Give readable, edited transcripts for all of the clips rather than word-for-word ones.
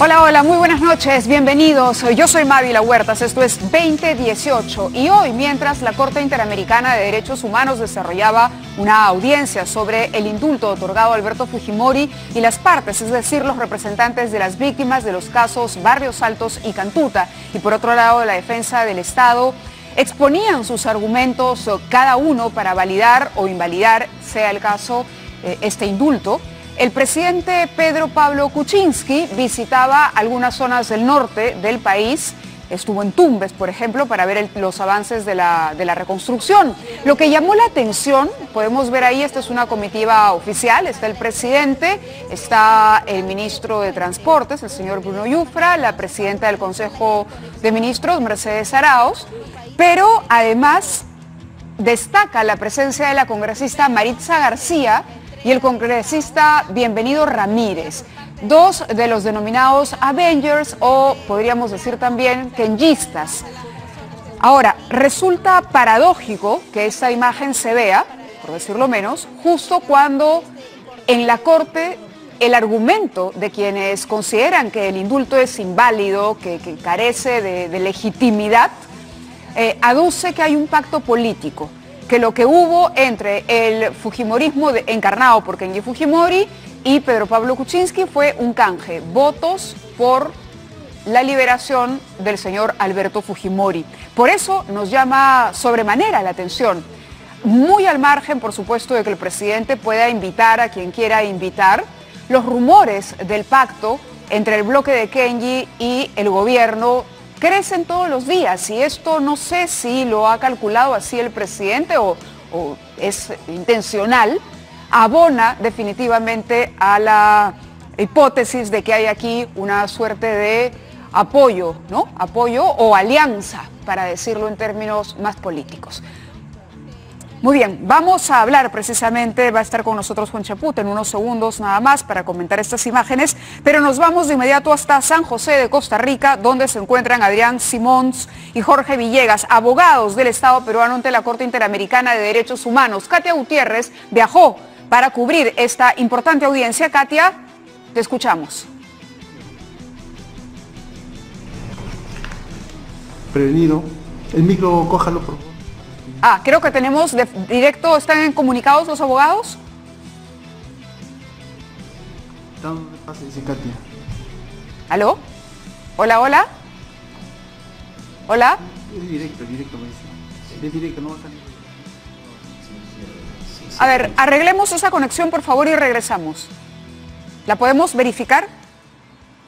Hola, hola, muy buenas noches, bienvenidos. Yo soy Mávila Huertas, esto es 2018 y hoy, mientras la Corte Interamericana de Derechos Humanos desarrollaba una audiencia sobre el indulto otorgado a Alberto Fujimori y las partes, es decir, los representantes de las víctimas de los casos Barrios Altos y Cantuta, y por otro lado la defensa del Estado, exponían sus argumentos cada uno para validar o invalidar, sea el caso, este indulto. El presidente Pedro Pablo Kuczynski visitaba algunas zonas del norte del país, estuvo en Tumbes, por ejemplo, para ver los avances de la reconstrucción. Lo que llamó la atención, podemos ver ahí, esta es una comitiva oficial, está el presidente, está el ministro de Transportes, el señor Bruno Yufra, la presidenta del Consejo de Ministros, Mercedes Arauz, pero además destaca la presencia de la congresista Maritza García y el congresista Bienvenido Ramírez, dos de los denominados Avengers o podríamos decir también kenyistas. Ahora, resulta paradójico que esta imagen se vea, por decirlo menos, justo cuando en la Corte el argumento de quienes consideran que el indulto es inválido, que carece de legitimidad, aduce que hay un pacto político, que lo que hubo entre el fujimorismo encarnado por Kenji Fujimori y Pedro Pablo Kuczynski fue un canje, votos por la liberación del señor Alberto Fujimori. Por eso nos llama sobremanera la atención, muy al margen, por supuesto, de que el presidente pueda invitar a quien quiera invitar, los rumores del pacto entre el bloque de Kenji y el gobierno crecen todos los días, y esto no sé si lo ha calculado así el presidente o es intencional, abona definitivamente a la hipótesis de que hay aquí una suerte de apoyo, ¿no? Apoyo o alianza, para decirlo en términos más políticos. Muy bien, vamos a hablar precisamente, va a estar con nosotros Juan Chaput en unos segundos nada más para comentar estas imágenes, pero nos vamos de inmediato hasta San José de Costa Rica, donde se encuentran Adrián Simons y Jorge Villegas, abogados del Estado peruano ante la Corte Interamericana de Derechos Humanos. Katia Gutiérrez viajó para cubrir esta importante audiencia. Katia, te escuchamos. Prevenido. El micro, cójalo, por favor. Creo que tenemos directo, ¿están comunicados los abogados? ¿Dónde pasa, dice Katia? ¿Aló? ¿Hola, hola? ¿Hola? Es directo, me dice. Es directo, no va a salir. A ver, arreglemos esa conexión, por favor, y regresamos. ¿La podemos verificar?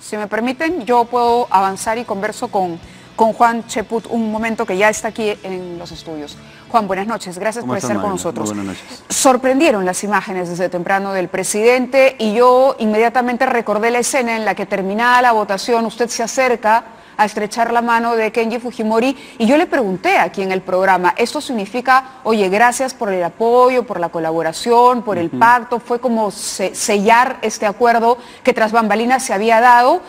Si me permiten, yo puedo avanzar y converso con Juan Chaput un momento, que ya está aquí en los estudios. Juan, buenas noches, gracias por estar con nosotros. Buenas noches. Sorprendieron las imágenes desde temprano del presidente y yo inmediatamente recordé la escena en la que, terminada la votación, usted se acerca a estrechar la mano de Kenji Fujimori y yo le pregunté aquí en el programa, ¿esto significa, oye, gracias por el apoyo, por la colaboración, por el pacto? Fue como sellar este acuerdo que tras bambalinas se había dado,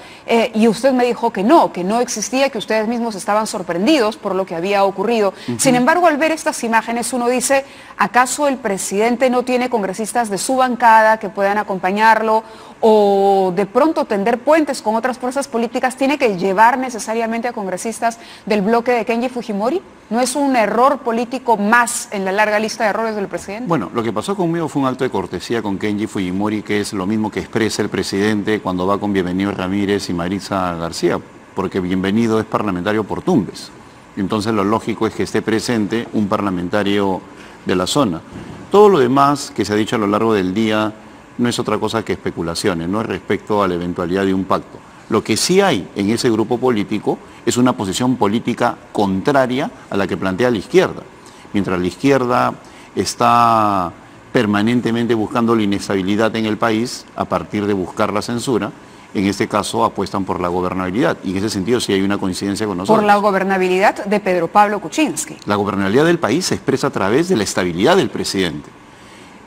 y usted me dijo que no existía, que ustedes mismos estaban sorprendidos por lo que había ocurrido. Sin embargo, al ver estas imágenes uno dice, ¿acaso el presidente no tiene congresistas de su bancada que puedan acompañarlo? ¿O de pronto tender puentes con otras fuerzas políticas tiene que llevar necesariamente a congresistas del bloque de Kenji Fujimori? ¿No es un error político más en la larga lista de errores del presidente? Bueno, lo que pasó conmigo fue un acto de cortesía con Kenji Fujimori, que es lo mismo que expresa el presidente cuando va con Bienvenido Ramírez y Maritza García, porque Bienvenido es parlamentario por Tumbes. Entonces lo lógico es que esté presente un parlamentario de la zona. Todo lo demás que se ha dicho a lo largo del día no es otra cosa que especulaciones, no es respecto a la eventualidad de un pacto. Lo que sí hay en ese grupo político es una posición política contraria a la que plantea la izquierda. Mientras la izquierda está permanentemente buscando la inestabilidad en el país a partir de buscar la censura, en este caso apuestan por la gobernabilidad. Y en ese sentido sí hay una coincidencia con nosotros. Por la gobernabilidad de Pedro Pablo Kuczynski. La gobernabilidad del país se expresa a través de la estabilidad del presidente.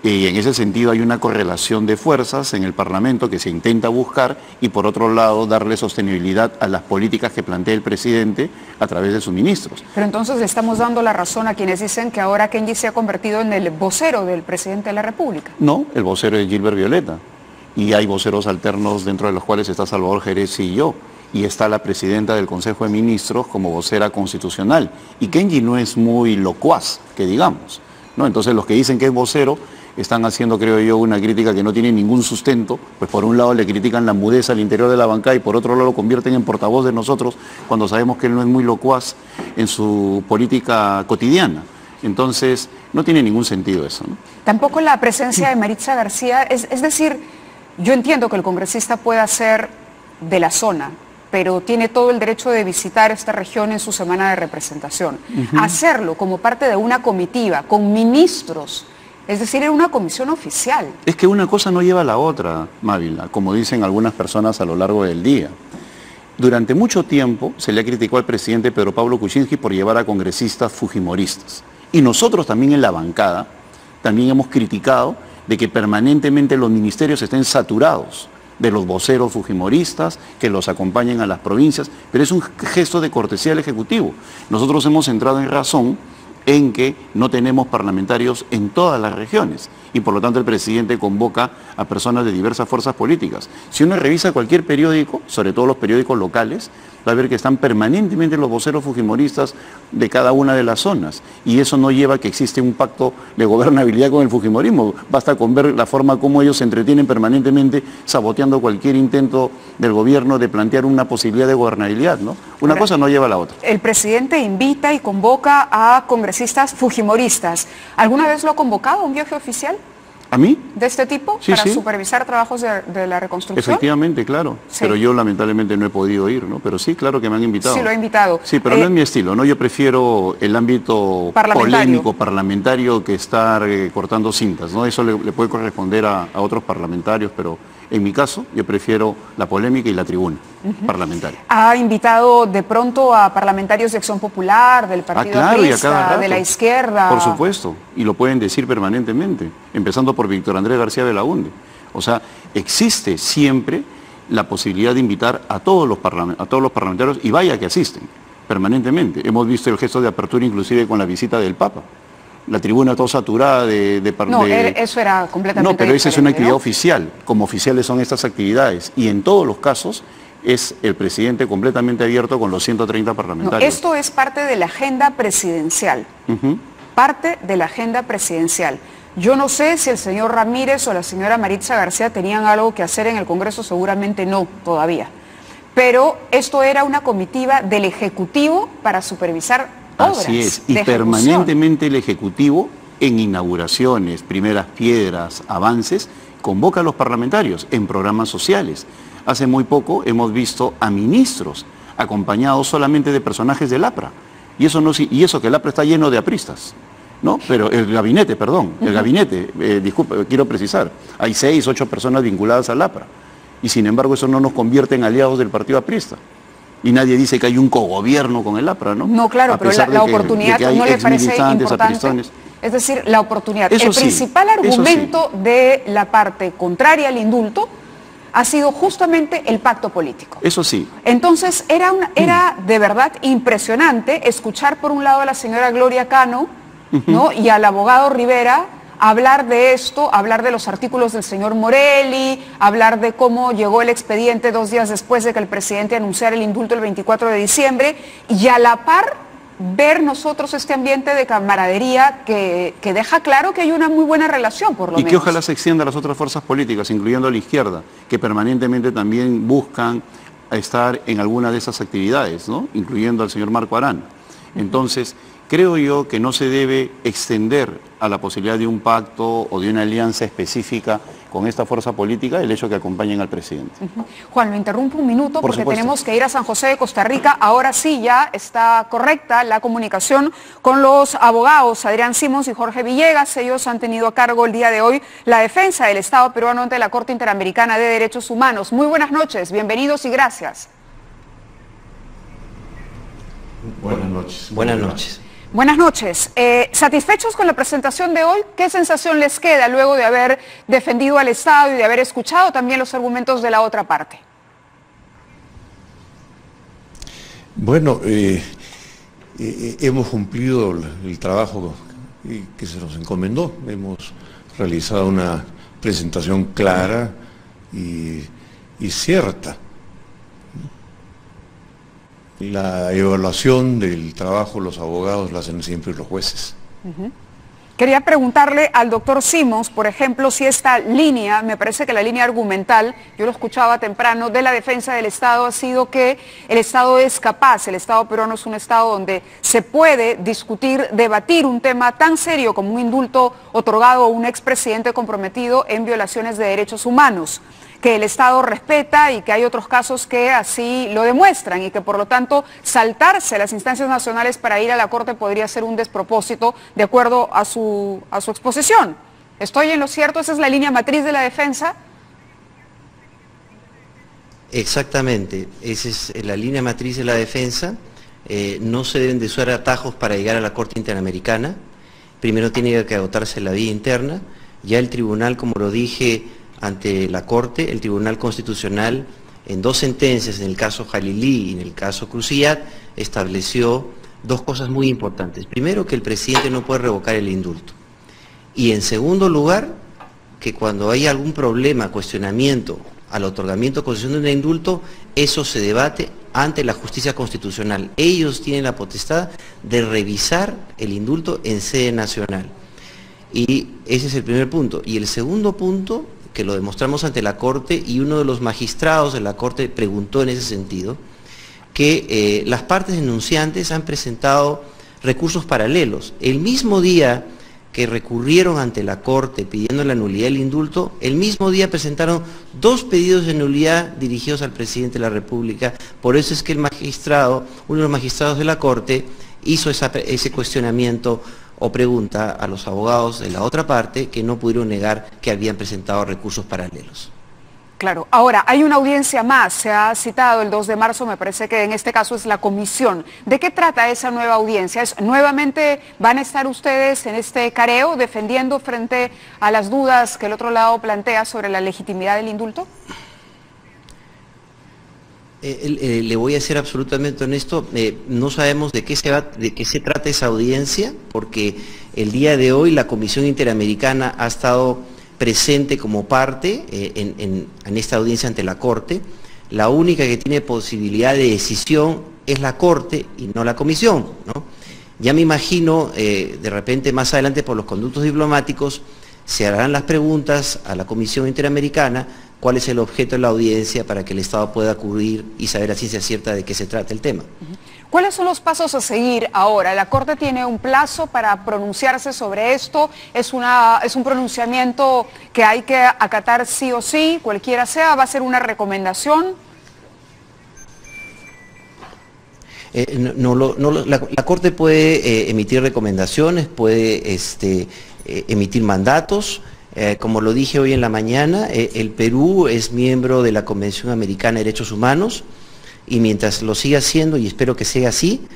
Y en ese sentido hay una correlación de fuerzas en el Parlamento que se intenta buscar y por otro lado darle sostenibilidad a las políticas que plantea el presidente a través de sus ministros. Pero entonces le estamos dando la razón a quienes dicen que ahora Kenji se ha convertido en el vocero del presidente de la República. No, el vocero es Gilbert Violeta. y hay voceros alternos dentro de los cuales está Salvador Jerez y yo, y está la presidenta del Consejo de Ministros como vocera constitucional, y Kenji no es muy locuaz, que digamos, ¿no? Entonces los que dicen que es vocero están haciendo, creo yo, una crítica que no tiene ningún sustento, pues por un lado le critican la mudez al interior de la bancada y por otro lado lo convierten en portavoz de nosotros cuando sabemos que él no es muy locuaz en su política cotidiana. Entonces, no tiene ningún sentido eso, ¿no? Tampoco la presencia de Maritza García, es decir, yo entiendo que el congresista pueda ser de la zona, pero tiene todo el derecho de visitar esta región en su semana de representación. Hacerlo como parte de una comitiva, con ministros, es decir, en una comisión oficial. Es que una cosa no lleva a la otra, Mávila, como dicen algunas personas a lo largo del día. Durante mucho tiempo se le ha criticado al presidente Pedro Pablo Kuczynski por llevar a congresistas fujimoristas. Y nosotros también en la bancada, también hemos criticado de que permanentemente los ministerios estén saturados de los voceros fujimoristas que los acompañen a las provincias, pero es un gesto de cortesía al Ejecutivo. Nosotros hemos entrado en razón en que no tenemos parlamentarios en todas las regiones y por lo tanto el presidente convoca a personas de diversas fuerzas políticas. Si uno revisa cualquier periódico, sobre todo los periódicos locales, va a ver que están permanentemente los voceros fujimoristas de cada una de las zonas y eso no lleva a que existe un pacto de gobernabilidad con el fujimorismo. Basta con ver la forma como ellos se entretienen permanentemente saboteando cualquier intento del gobierno de plantear una posibilidad de gobernabilidad, ¿no? Una cosa no lleva a la otra. El presidente invita y convoca a congresistas fujimoristas. ¿Alguna vez lo ha convocado a un viaje oficial? ¿A mí? ¿De este tipo? Sí, ¿Para sí. supervisar trabajos de la reconstrucción? Efectivamente, claro. Sí. Pero yo lamentablemente no he podido ir, ¿no? Pero sí, claro que me han invitado. Sí, lo he invitado. Sí, pero no es mi estilo, ¿no? Yo prefiero el ámbito polémico, parlamentario, que estar cortando cintas, ¿no? Eso le puede corresponder a otros parlamentarios, pero en mi caso yo prefiero la polémica y la tribuna parlamentaria. ¿Ha invitado de pronto a parlamentarios de Acción Popular, del Partido claro, y a Aprista, cada rato. de la izquierda? Por supuesto, y lo pueden decir permanentemente, empezando por Víctor Andrés García Belaúnde. O sea, existe siempre la posibilidad de invitar a todos los parlamentarios, y vaya que asisten permanentemente. Hemos visto el gesto de apertura inclusive con la visita del Papa. La tribuna toda saturada eso era completamente No, pero esa es una actividad ¿no? oficial, como oficiales son estas actividades, y en todos los casos es el presidente completamente abierto con los 130 parlamentarios. No, esto es parte de la agenda presidencial, parte de la agenda presidencial. Yo no sé si el señor Ramírez o la señora Maritza García tenían algo que hacer en el Congreso, seguramente no, todavía. Pero esto era una comitiva del Ejecutivo para supervisar obras. Así es, y permanentemente el Ejecutivo, en inauguraciones, primeras piedras, avances, convoca a los parlamentarios en programas sociales. Hace muy poco hemos visto a ministros acompañados solamente de personajes del APRA. Y eso que el APRA está lleno de apristas, ¿no? Pero el gabinete, perdón, el gabinete, disculpe, quiero precisar, hay 6, 8 personas vinculadas al APRA. Y sin embargo eso no nos convierte en aliados del partido aprista. Y nadie dice que hay un cogobierno con el APRA, ¿no? No, claro, pero la oportunidad no le parece importante. Es decir, la oportunidad. El principal argumento de la parte contraria al indulto ha sido justamente el pacto político. Eso sí. Entonces, era de verdad impresionante escuchar por un lado a la señora Gloria Cano, ¿no? Y al abogado Rivera hablar de esto, hablar de los artículos del señor Morelli, hablar de cómo llegó el expediente 2 días después de que el presidente anunciara el indulto el 24 de diciembre, y a la par ver nosotros este ambiente de camaradería que deja claro que hay una muy buena relación, por lo menos. Y que ojalá se extienda a las otras fuerzas políticas, incluyendo a la izquierda, que permanentemente también buscan estar en alguna de esas actividades, ¿no? Incluyendo al señor Marco Arana. Entonces, creo yo que no se debe extender a la posibilidad de un pacto o de una alianza específica con esta fuerza política el hecho que acompañen al presidente. Juan, lo interrumpo un minuto porque supuesto. tenemos que ir a San José de Costa Rica. Ahora sí ya está correcta la comunicación con los abogados Adrián Simons y Jorge Villegas. Ellos han tenido a cargo el día de hoy la defensa del Estado peruano ante la Corte Interamericana de Derechos Humanos. Muy buenas noches, bienvenidos y gracias. Buenas noches. Buenas noches. Buenas noches. ¿Satisfechos con la presentación de hoy? ¿Qué sensación les queda luego de haber defendido al Estado y de haber escuchado también los argumentos de la otra parte? Bueno, hemos cumplido el trabajo que se nos encomendó. Hemos realizado una presentación clara, y cierta. La evaluación del trabajo de los abogados la hacen siempre los jueces. Quería preguntarle al doctor Simons, por ejemplo, si esta línea, me parece que la línea argumental, yo lo escuchaba temprano, de la defensa del Estado ha sido que el Estado es capaz, el Estado peruano es un Estado donde se puede discutir, debatir un tema tan serio como un indulto otorgado a un expresidente comprometido en violaciones de derechos humanos, que el Estado respeta y que hay otros casos que así lo demuestran y que por lo tanto saltarse las instancias nacionales para ir a la Corte podría ser un despropósito de acuerdo a su exposición. ¿Estoy en lo cierto? ¿Esa es la línea matriz de la defensa? Exactamente, esa es la línea matriz de la defensa. No se deben de usar atajos para llegar a la Corte Interamericana. Primero tiene que agotarse la vía interna. Ya el tribunal, como lo dije ante la Corte, el Tribunal Constitucional, en 2 sentencias, en el caso Jalilí y en el caso Cruciat, estableció 2 cosas muy importantes. Primero, que el presidente no puede revocar el indulto. Y en segundo lugar, que cuando hay algún problema, cuestionamiento al otorgamiento o concesión de un indulto, eso se debate ante la justicia constitucional. Ellos tienen la potestad de revisar el indulto en sede nacional. Y ese es el primer punto. Y el segundo punto, que lo demostramos ante la Corte, y uno de los magistrados de la Corte preguntó en ese sentido, que las partes denunciantes han presentado recursos paralelos. El mismo día que recurrieron ante la Corte pidiendo la nulidad del indulto, el mismo día presentaron 2 pedidos de nulidad dirigidos al presidente de la República. Por eso es que el magistrado, uno de los magistrados de la Corte, hizo ese cuestionamiento o pregunta a los abogados de la otra parte, que no pudieron negar que habían presentado recursos paralelos. Claro. Ahora, hay una audiencia más, se ha citado el 2 de marzo, me parece que en este caso es la comisión. ¿De qué trata esa nueva audiencia? ¿Nuevamente van a estar ustedes en este careo defendiendo frente a las dudas que el otro lado plantea sobre la legitimidad del indulto? Le voy a ser absolutamente honesto, no sabemos de qué se trata esa audiencia, porque el día de hoy la Comisión Interamericana ha estado presente como parte en esta audiencia ante la Corte. La única que tiene posibilidad de decisión es la Corte y no la Comisión, ¿no? Ya me imagino, de repente más adelante por los conductos diplomáticos, se harán las preguntas a la Comisión Interamericana cuál es el objeto de la audiencia para que el Estado pueda acudir y saber a ciencia cierta de qué se trata el tema. ¿Cuáles son los pasos a seguir ahora? ¿La Corte tiene un plazo para pronunciarse sobre esto? ¿Es un pronunciamiento que hay que acatar sí o sí, cualquiera sea? ¿Va a ser una recomendación? La Corte puede emitir recomendaciones, puede emitir mandatos. Como lo dije hoy en la mañana, el Perú es miembro de la Convención Americana de Derechos Humanos y mientras lo siga haciendo, y espero que sea así,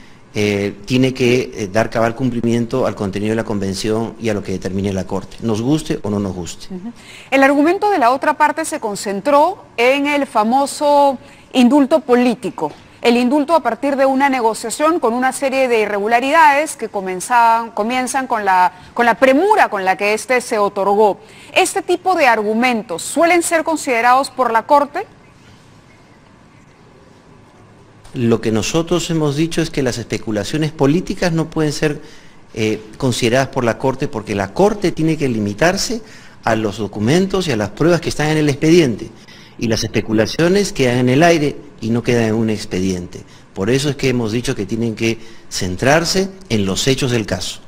tiene que dar cabal cumplimiento al contenido de la Convención y a lo que determine la Corte, nos guste o no nos guste. El argumento de la otra parte se concentró en el famoso indulto político. El indulto a partir de una negociación con una serie de irregularidades que comienzan con la premura con la que este se otorgó. ¿Este tipo de argumentos suelen ser considerados por la Corte? Lo que nosotros hemos dicho es que las especulaciones políticas no pueden ser consideradas por la Corte, porque la Corte tiene que limitarse a los documentos y a las pruebas que están en el expediente. Y las especulaciones quedan en el aire y no quedan en un expediente. Por eso es que hemos dicho que tienen que centrarse en los hechos del caso.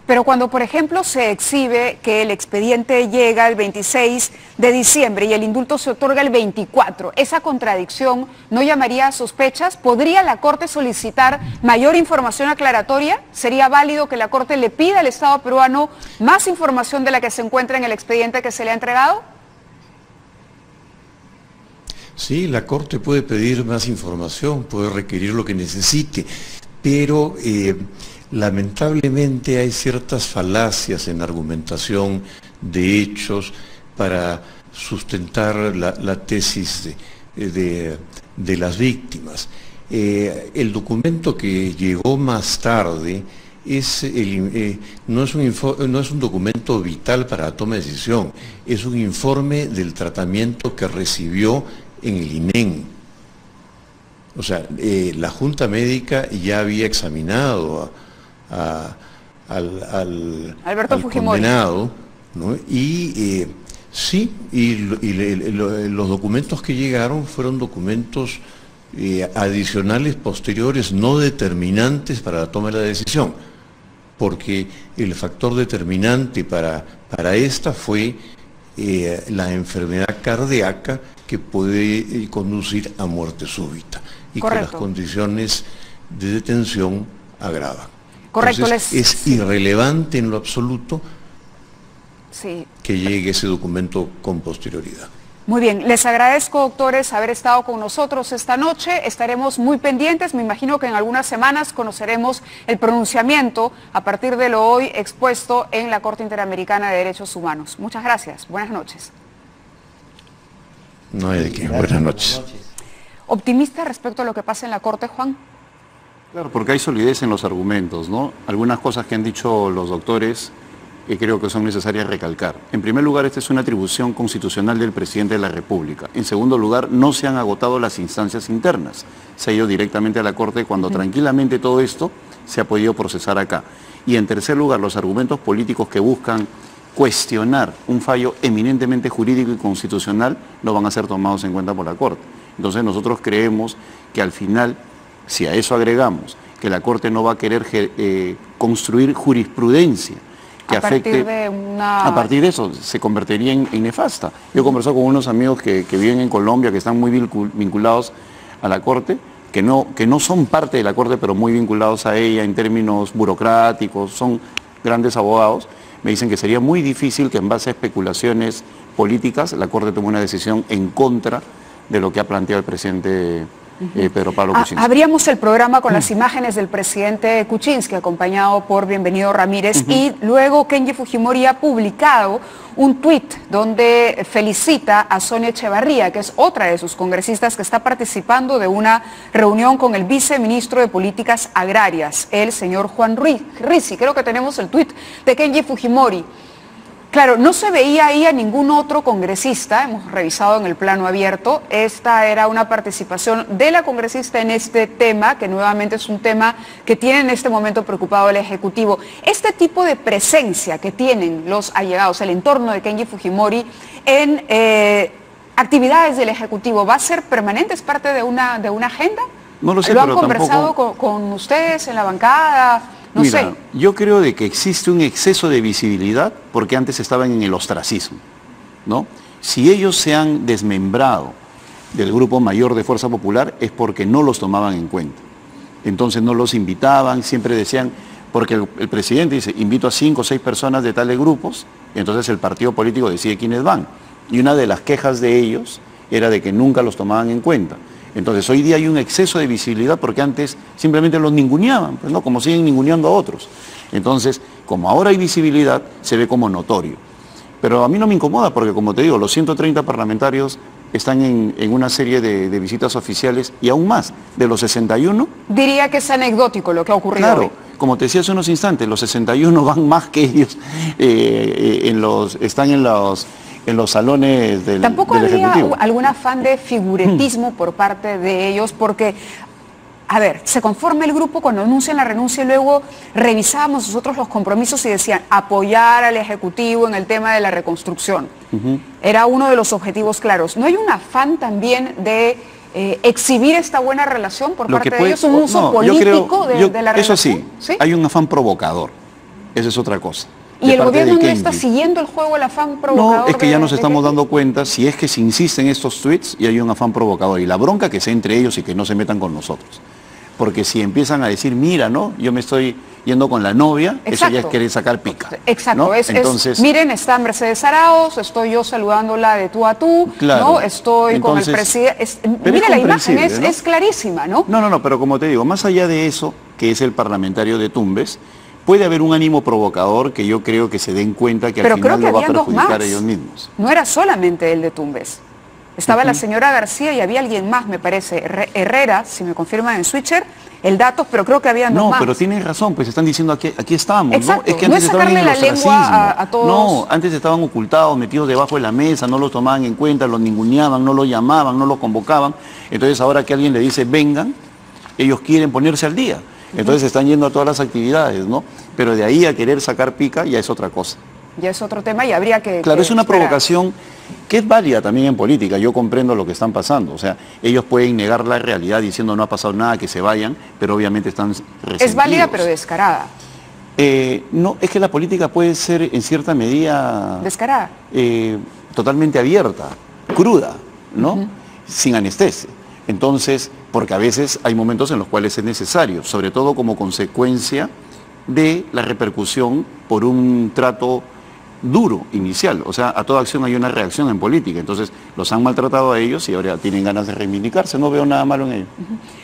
Pero cuando, por ejemplo, se exhibe que el expediente llega el 26 de diciembre y el indulto se otorga el 24, ¿esa contradicción no llamaría a sospechas? ¿Podría la Corte solicitar mayor información aclaratoria? ¿Sería válido que la Corte le pida al Estado peruano más información de la que se encuentra en el expediente que se le ha entregado? Sí, la Corte puede pedir más información, puede requerir lo que necesite, pero lamentablemente hay ciertas falacias en argumentación de hechos para sustentar la tesis de las víctimas. El documento que llegó más tarde no es un documento vital para la toma de decisión, es un informe del tratamiento que recibió en el INEN. O sea, la Junta Médica ya había examinado al condenado, ¿no? Y los documentos que llegaron fueron documentos adicionales, posteriores, no determinantes para la toma de la decisión, porque el factor determinante para esta fue la enfermedad cardíaca que puede conducir a muerte súbita y Correcto. que las condiciones de detención agravan. Correcto. Entonces, es irrelevante en lo absoluto Sí. que llegue ese documento con posterioridad. Muy bien, les agradezco, doctores, haber estado con nosotros esta noche. Estaremos muy pendientes. Me imagino que en algunas semanas conoceremos el pronunciamiento a partir de lo hoy expuesto en la Corte Interamericana de Derechos Humanos. Muchas gracias. Buenas noches. No hay de qué. Buenas noches. ¿Optimista respecto a lo que pasa en la Corte, Juan? Claro, porque hay solidez en los argumentos, ¿no? Algunas cosas que han dicho los doctores creo que son necesarias recalcar. En primer lugar, esta es una atribución constitucional del presidente de la República. En segundo lugar, no se han agotado las instancias internas. Se ha ido directamente a la Corte cuando tranquilamente todo esto se ha podido procesar acá. Y en tercer lugar, los argumentos políticos que buscan cuestionar un fallo eminentemente jurídico y constitucional no van a ser tomados en cuenta por la Corte. Entonces nosotros creemos que al final, si a eso agregamos que la Corte no va a querer construir jurisprudencia que afecte, a partir de eso se convertiría en nefasta. Yo he conversado con unos amigos que viven en Colombia, que están muy vinculados a la Corte, que no son parte de la Corte, pero muy vinculados a ella en términos burocráticos, son grandes abogados. Me dicen que sería muy difícil que en base a especulaciones políticas la Corte tome una decisión en contra de lo que ha planteado el presidente Pedro Pablo Kuczynski. Abríamos el programa con las imágenes del presidente Kuczynski, acompañado por Bienvenido Ramírez, y luego Kenji Fujimori ha publicado un tuit donde felicita a Sonia Echevarría, que es otra de sus congresistas que está participando de una reunión con el viceministro de Políticas Agrarias, el señor Juan Rizzi. Creo que tenemos el tuit de Kenji Fujimori. Claro, no se veía ahí a ningún otro congresista, hemos revisado en el plano abierto. Esta era una participación de la congresista en este tema, que nuevamente es un tema que tiene en este momento preocupado el Ejecutivo. Este tipo de presencia que tienen los allegados, el entorno de Kenji Fujimori en actividades del Ejecutivo, ¿va a ser permanente? ¿Es parte de una agenda? No lo sé, ¿Lo han pero conversado tampoco... con ustedes en la bancada? No sé. Yo creo de que existe un exceso de visibilidad porque antes estaban en el ostracismo, ¿no? Si ellos se han desmembrado del grupo mayor de Fuerza Popular es porque no los tomaban en cuenta. Entonces no los invitaban, siempre decían, porque el presidente dice, invito a 5 o 6 personas de tales grupos, y entonces el partido político decide quiénes van. Y una de las quejas de ellos era de que nunca los tomaban en cuenta. Entonces hoy día hay un exceso de visibilidad porque antes simplemente los ninguneaban, pues, ¿no? Como siguen ninguneando a otros. Entonces, como ahora hay visibilidad, se ve como notorio. Pero a mí no me incomoda porque, como te digo, los 130 parlamentarios están en una serie de visitas oficiales y aún más, de los 61... Diría que es anecdótico lo que ha ocurrido Claro, hoy. como te decía hace unos instantes, los 61 van más que ellos, están en los salones del ¿Tampoco Ejecutivo. habría algún afán de figuretismo por parte de ellos? Porque, a ver, se conforma el grupo cuando anuncian la renuncia y luego revisábamos nosotros los compromisos y decían apoyar al Ejecutivo en el tema de la reconstrucción. Era uno de los objetivos claros. ¿No hay un afán también de exhibir esta buena relación por parte de ellos? ¿Un uso político de la relación? Eso sí, hay un afán provocador. Esa es otra cosa. ¿Y el gobierno no está siguiendo el juego, el afán provocador? No, es que ya nos estamos dando cuenta, si es que se insiste en estos tweets y hay un afán provocador. Y la bronca que sea entre ellos y que no se metan con nosotros. Porque si empiezan a decir, mira, ¿no? Yo me estoy yendo con la novia, Exacto. Eso ya es querer sacar pica. Exacto, ¿no? Entonces, miren, está Mercedes Arauz, estoy yo saludándola de tú a tú, claro, ¿no? Estoy con el presidente. Mire, la imagen es clarísima, ¿no? No, pero como te digo, más allá de eso, que es el parlamentario de Tumbes, puede haber un ánimo provocador que yo creo que se den cuenta que al final lo va a perjudicar a ellos mismos. No era solamente el de Tumbes. Estaba la señora García y había alguien más, me parece, Herrera, si me confirman en Switcher, el dato, pero creo que había dos más. No, pero tienes razón, pues están diciendo aquí estamos, exacto. ¿no? Es que no antes es sacarle estaban en la el lengua a todos. No, antes estaban ocultados, metidos debajo de la mesa, no los tomaban en cuenta, los ninguneaban, no los llamaban, no los convocaban. Entonces ahora que alguien le dice vengan, ellos quieren ponerse al día. Entonces están yendo a todas las actividades, ¿no? Pero de ahí a querer sacar pica ya es otra cosa. Ya es otro tema y habría que... Claro, es una esperar. provocación que es válida también en política. Yo comprendo lo que están pasando. O sea, ellos pueden negar la realidad diciendo no ha pasado nada, que se vayan, pero obviamente están resentidos. Es válida pero descarada. No, es que la política puede ser en cierta medida... Descarada. Totalmente abierta, cruda, ¿no? Sin anestesia. Entonces, porque a veces hay momentos en los cuales es necesario, sobre todo como consecuencia de la repercusión por un trato duro, inicial. O sea, a toda acción hay una reacción en política. Entonces, los han maltratado a ellos y ahora tienen ganas de reivindicarse. No veo nada malo en ello.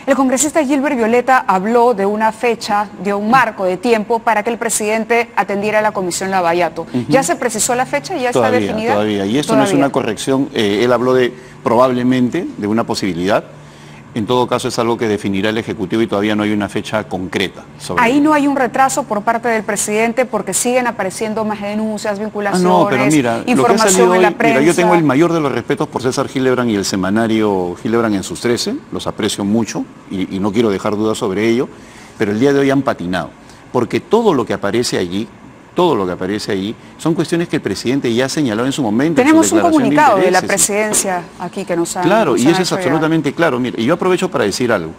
El congresista Gilbert Violeta habló de una fecha, de un marco de tiempo para que el presidente atendiera a la Comisión Lavallato. ¿Ya se precisó la fecha? ¿Ya está definida? Todavía. Y esto no es una corrección. Él habló de, probablemente, de una posibilidad. En todo caso es algo que definirá el Ejecutivo y todavía no hay una fecha concreta. Ahí no hay un retraso por parte del presidente porque siguen apareciendo más denuncias, vinculaciones, no, pero mira, información en la prensa. Mira, yo tengo el mayor de los respetos por César Hildebrand y el semanario Hildebrand en sus 13, los aprecio mucho y no quiero dejar dudas sobre ello, pero el día de hoy han patinado, porque todo lo que aparece allí son cuestiones que el presidente ya señaló en su momento. Tenemos un comunicado de la presidencia aquí que nos ha... Claro, y eso es absolutamente claro. Mire, y yo aprovecho para decir algo.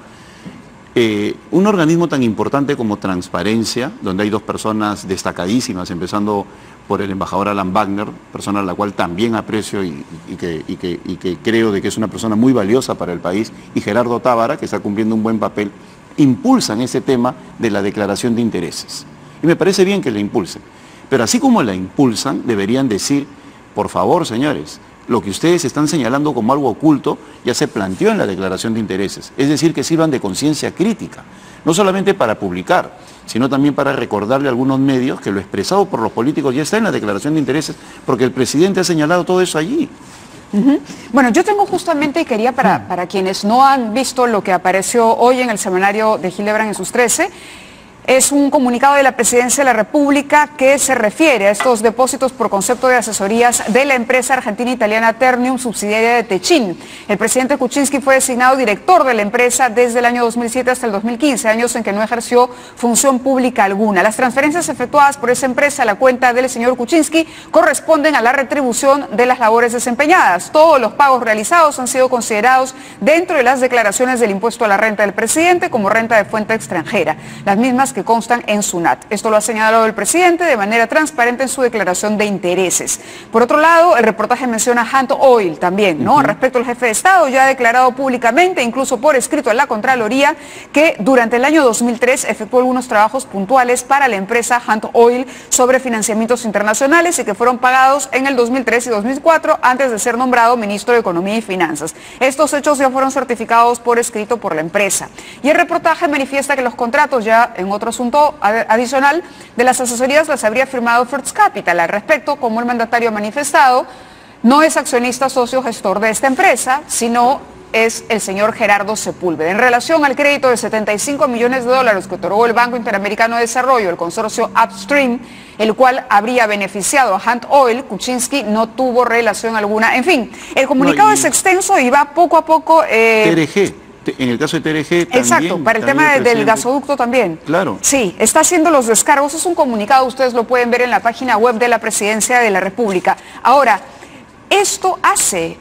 Un organismo tan importante como Transparencia, donde hay dos personas destacadísimas, empezando por el embajador Alan Wagner, persona a la cual también aprecio y que creo de que es una persona muy valiosa para el país, y Gerardo Tábara, que está cumpliendo un buen papel, impulsan ese tema de la declaración de intereses. Y me parece bien que la impulsen. Pero así como la impulsan, deberían decir, por favor, señores, lo que ustedes están señalando como algo oculto ya se planteó en la declaración de intereses. Es decir, que sirvan de conciencia crítica, no solamente para publicar, sino también para recordarle a algunos medios que lo expresado por los políticos ya está en la declaración de intereses, porque el presidente ha señalado todo eso allí. Bueno, yo tengo justamente, y quería para quienes no han visto lo que apareció hoy en el semanario de Hildebrand en sus 13, es un comunicado de la Presidencia de la República que se refiere a estos depósitos por concepto de asesorías de la empresa argentina-italiana Ternium, subsidiaria de Techin. El presidente Kuczynski fue designado director de la empresa desde el año 2007 hasta el 2015, años en que no ejerció función pública alguna. Las transferencias efectuadas por esa empresa a la cuenta del señor Kuczynski corresponden a la retribución de las labores desempeñadas. Todos los pagos realizados han sido considerados dentro de las declaraciones del impuesto a la renta del presidente como renta de fuente extranjera, las mismas que constan en SUNAT. Esto lo ha señalado el presidente de manera transparente en su declaración de intereses. Por otro lado, el reportaje menciona Hunt Oil también, ¿no? Respecto al jefe de Estado, ya ha declarado públicamente, incluso por escrito en la Contraloría, que durante el año 2003 efectuó algunos trabajos puntuales para la empresa Hunt Oil sobre financiamientos internacionales y que fueron pagados en el 2003 y 2004 antes de ser nombrado ministro de Economía y Finanzas. Estos hechos ya fueron certificados por escrito por la empresa. Y el reportaje manifiesta que los contratos ya en otro asunto adicional de las asesorías las habría firmado First Capital. Al respecto, como el mandatario ha manifestado, no es accionista socio gestor de esta empresa, sino es el señor Gerardo Sepúlveda. En relación al crédito de $75 millones que otorgó el Banco Interamericano de Desarrollo, el consorcio Upstream, el cual habría beneficiado a Hunt Oil, Kuczynski no tuvo relación alguna. En fin, el comunicado es extenso y va poco a poco... TRG. En el caso de TRG también... Exacto, para el tema del gasoducto también. Claro. Sí, está haciendo los descargos, es un comunicado, ustedes lo pueden ver en la página web de la Presidencia de la República. Ahora, esto hace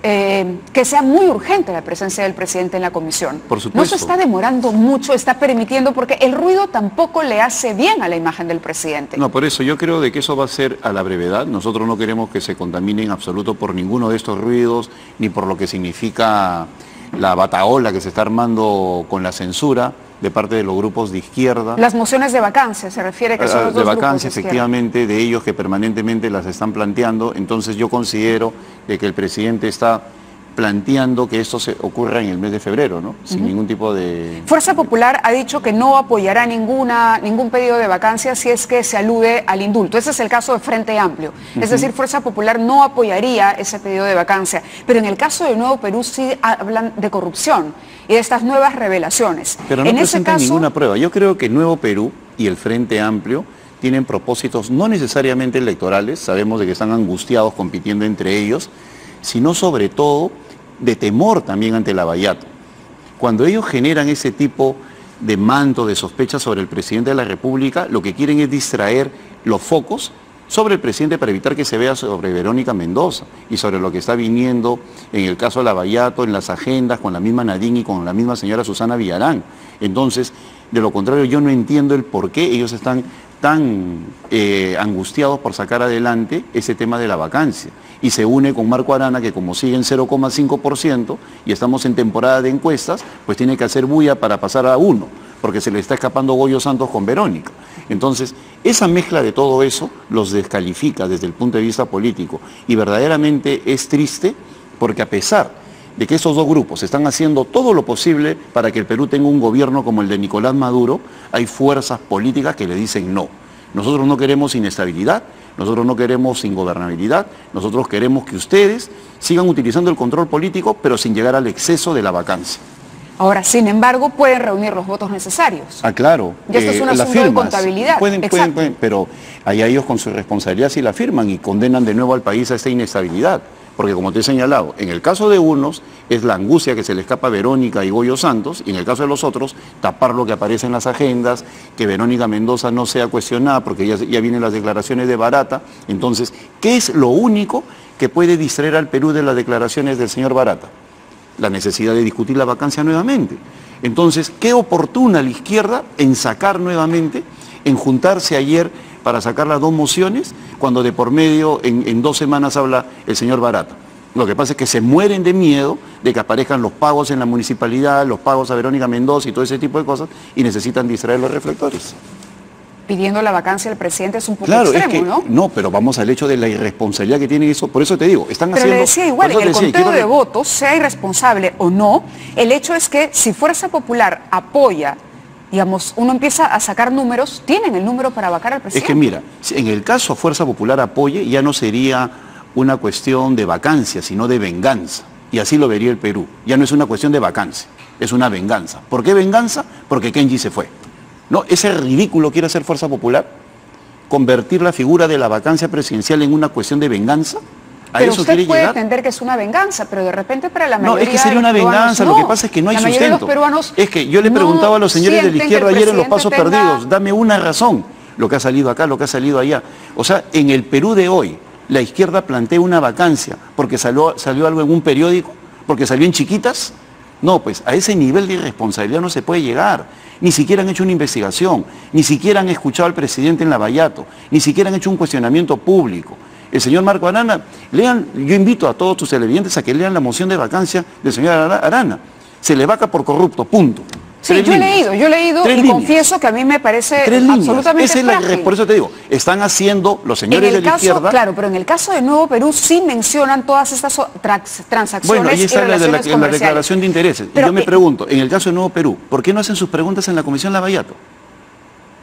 que sea muy urgente la presencia del presidente en la comisión. Por supuesto. No se está demorando mucho, está permitiendo, porque el ruido tampoco le hace bien a la imagen del presidente. No, por eso yo creo de que eso va a ser a la brevedad. Nosotros no queremos que se contamine en absoluto por ninguno de estos ruidos, ni por lo que significa la batahola que se está armando con la censura de parte de los grupos de izquierda. Las mociones de vacancia, se refiere que son los dos de vacancia, grupos de efectivamente, de ellos que permanentemente las están planteando. Entonces yo considero de que el presidente está planteando que esto ocurra en el mes de febrero, ¿no? Sin ningún tipo de... Fuerza Popular ha dicho que no apoyará ningún pedido de vacancia si es que se alude al indulto. Ese es el caso de Frente Amplio. Es decir, Fuerza Popular no apoyaría ese pedido de vacancia. Pero en el caso de Nuevo Perú sí hablan de corrupción y de estas nuevas revelaciones. Pero no presentan ninguna prueba. Yo creo que Nuevo Perú y el Frente Amplio tienen propósitos no necesariamente electorales, sabemos de que están angustiados compitiendo entre ellos, sino sobre todo de temor también ante Lavallato. Cuando ellos generan ese tipo de manto de sospecha sobre el presidente de la República, lo que quieren es distraer los focos sobre el presidente para evitar que se vea sobre Verónica Mendoza y sobre lo que está viniendo en el caso de Lavallato, en las agendas, con la misma Nadine y con la misma señora Susana Villarán. Entonces, de lo contrario, yo no entiendo el por qué ellos están tan angustiados por sacar adelante ese tema de la vacancia. Y se une con Marco Arana, que como sigue en 0,5% y estamos en temporada de encuestas, pues tiene que hacer bulla para pasar a 1, porque se le está escapando Goyo Santos con Verónica. Entonces, esa mezcla de todo eso los descalifica desde el punto de vista político. Y verdaderamente es triste porque a pesar de que esos dos grupos están haciendo todo lo posible para que el Perú tenga un gobierno como el de Nicolás Maduro, hay fuerzas políticas que le dicen no. Nosotros no queremos inestabilidad, nosotros no queremos ingobernabilidad, nosotros queremos que ustedes sigan utilizando el control político, pero sin llegar al exceso de la vacancia. Ahora, sin embargo, pueden reunir los votos necesarios. Ah, claro. Y esto es un asunto de contabilidad. Pueden, pero allá ellos con su responsabilidad sí la firman y condenan de nuevo al país a esta inestabilidad. Porque como te he señalado, en el caso de unos es la angustia que se le escapa a Verónica y Goyo Santos, y en el caso de los otros, tapar lo que aparece en las agendas, que Verónica Mendoza no sea cuestionada, porque ya vienen las declaraciones de Barata. Entonces, ¿qué es lo único que puede distraer al Perú de las declaraciones del señor Barata? La necesidad de discutir la vacancia nuevamente. Entonces, qué oportuna la izquierda en sacar nuevamente, en juntarse ayer para sacar las dos mociones, cuando de por medio en 2 semanas habla el señor Barata. Lo que pasa es que se mueren de miedo de que aparezcan los pagos en la municipalidad, los pagos a Verónica Mendoza y todo ese tipo de cosas, y necesitan distraer los reflectores. Pidiendo la vacancia del presidente es un poco claro, extremo, es que, ¿no? No, pero vamos al hecho de la irresponsabilidad que tiene eso. Por eso te digo, están pero haciendo... le decía igual, en el conteo de votos, sea irresponsable o no, el hecho es que si Fuerza Popular apoya, digamos, uno empieza a sacar números, tienen el número para vacar al presidente. Es que mira, en el caso Fuerza Popular apoye, ya no sería una cuestión de vacancia, sino de venganza. Y así lo vería el Perú. Ya no es una cuestión de vacancia, es una venganza. ¿Por qué venganza? Porque Kenji se fue. ¿No? Ese ridículo quiere hacer Fuerza Popular, convertir la figura de la vacancia presidencial en una cuestión de venganza. ¿A pero eso usted quiere puede llegar? entender que es una venganza, pero de repente para la mayoría No, es que sería una venganza, no. lo que pasa es que no hay sustento. De los peruanos es que yo le preguntaba a los señores de la izquierda ayer en los pasos perdidos, dame una razón, lo que ha salido acá, lo que ha salido allá. O sea, en el Perú de hoy, la izquierda plantea una vacancia porque salió algo en un periódico, porque salió en Chiquitas. No, pues a ese nivel de irresponsabilidad no se puede llegar. Ni siquiera han hecho una investigación, ni siquiera han escuchado al presidente en Lavallato, ni siquiera han hecho un cuestionamiento público. El señor Marco Arana, lean, yo invito a todos tus televidentes a que lean la moción de vacancia del señor Arana. Se le vaca por corrupto, punto. Sí, yo he leído y confieso que a mí me parece absolutamente frágil. Por eso te digo, están haciendo los señores de la izquierda... Claro, pero en el caso de Nuevo Perú sí mencionan todas estas transacciones. Bueno, ahí está la declaración de intereses. Pero, y yo me pregunto, en el caso de Nuevo Perú, ¿por qué no hacen sus preguntas en la Comisión Lavallato?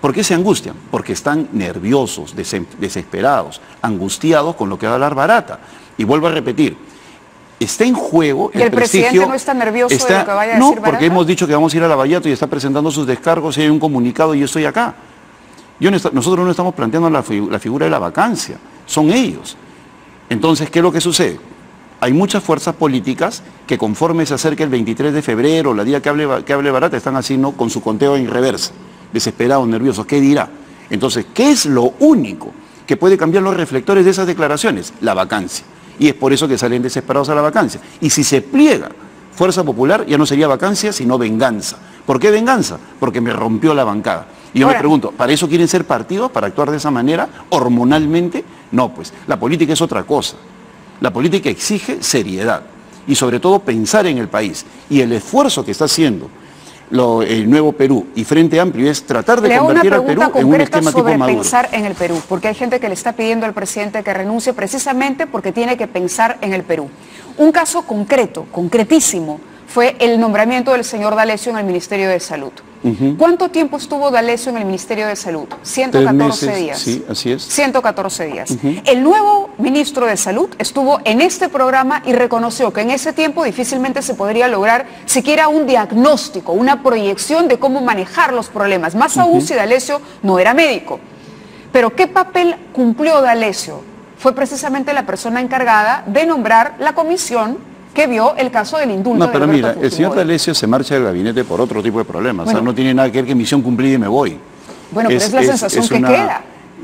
¿Por qué se angustian? Porque están nerviosos, desesperados, angustiados con lo que va a hablar Barata. Y vuelvo a repetir, está en juego el prestigio... ¿Y el presidente no está nervioso de lo que vaya a decir Barata? No, porque hemos dicho que vamos a ir a Lavallato y está presentando sus descargos y hay un comunicado y yo estoy acá. Nosotros no estamos planteando la figura de la vacancia, son ellos. Entonces, ¿qué es lo que sucede? Hay muchas fuerzas políticas que conforme se acerca el 23 de febrero, la día que hable Barata, están así, ¿no?, con su conteo en reversa, desesperados, nerviosos. ¿Qué dirá? Entonces, ¿qué es lo único que puede cambiar los reflectores de esas declaraciones? La vacancia. Y es por eso que salen desesperados a la vacancia. Y si se pliega Fuerza Popular, ya no sería vacancia, sino venganza. ¿Por qué venganza? Porque me rompió la bancada. Y yo me pregunto, ¿para eso quieren ser partidos? ¿Para actuar de esa manera? ¿Hormonalmente? No, pues, la política es otra cosa. La política exige seriedad y sobre todo pensar en el país. Y el esfuerzo que está haciendo el Nuevo Perú y Frente Amplio es tratar de convertir al Perú en un esquema tipo Maduro. Pensar en el Perú, porque hay gente que le está pidiendo al presidente que renuncie precisamente porque tiene que pensar en el Perú. Un caso concreto, concretísimo, fue el nombramiento del señor D'Alessio en el Ministerio de Salud. ¿Cuánto tiempo estuvo D'Alessio en el Ministerio de Salud? 114 días. Sí, así es. 114 días. El nuevo ministro de Salud estuvo en este programa y reconoció que en ese tiempo difícilmente se podría lograr siquiera un diagnóstico, una proyección de cómo manejar los problemas, más aún si D'Alessio no era médico. Pero ¿qué papel cumplió D'Alessio? Fue precisamente la persona encargada de nombrar la comisión que vio el caso del indulto. No, pero mira, el señor D'Alessio se marcha del gabinete por otro tipo de problemas. Bueno, o sea, no tiene nada que ver que misión cumplida y me voy. Bueno, pero es la sensación que queda.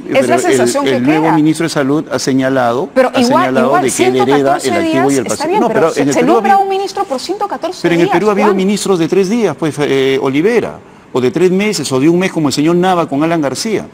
Es la sensación que queda. El nuevo ministro de Salud ha señalado, igual, de que él hereda el activo y el pasivo. Está bien, no, pero se nombra un ministro por 114 días. Pero en el Perú ha habido ministros de 3 días, pues Olivera, o de 3 meses, o de 1 mes como el señor Nava con Alan García.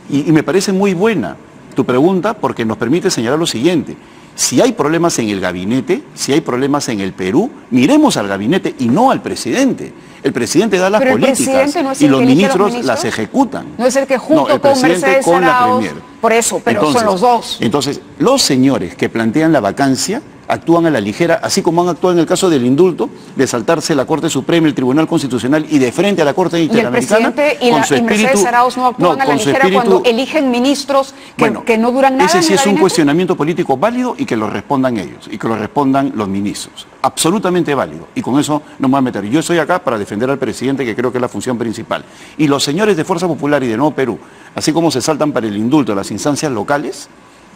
Y me parece muy buena tu pregunta porque nos permite señalar lo siguiente. Si hay problemas en el gabinete, si hay problemas en el Perú, miremos al gabinete y no al presidente. El presidente da las políticas y los ministros las ejecutan. No es el que junto con Mercedes Arauz, por eso, pero entonces, son los dos. Entonces, los señores que plantean la vacancia actúan a la ligera, así como han actuado en el caso del indulto, de saltarse la Corte Suprema, el Tribunal Constitucional y de frente a la Corte Interamericana. Y el presidente y Mercedes Arauz no actúan a la ligera cuando eligen ministros que no duran nada. Ese sí es un cuestionamiento político válido y que lo respondan ellos, y que lo respondan los ministros. Absolutamente válido. Y con eso no me voy a meter. Yo estoy acá para defender al presidente, que creo que es la función principal. Y los señores de Fuerza Popular y de Nuevo Perú, así como se saltan para el indulto a las instancias locales,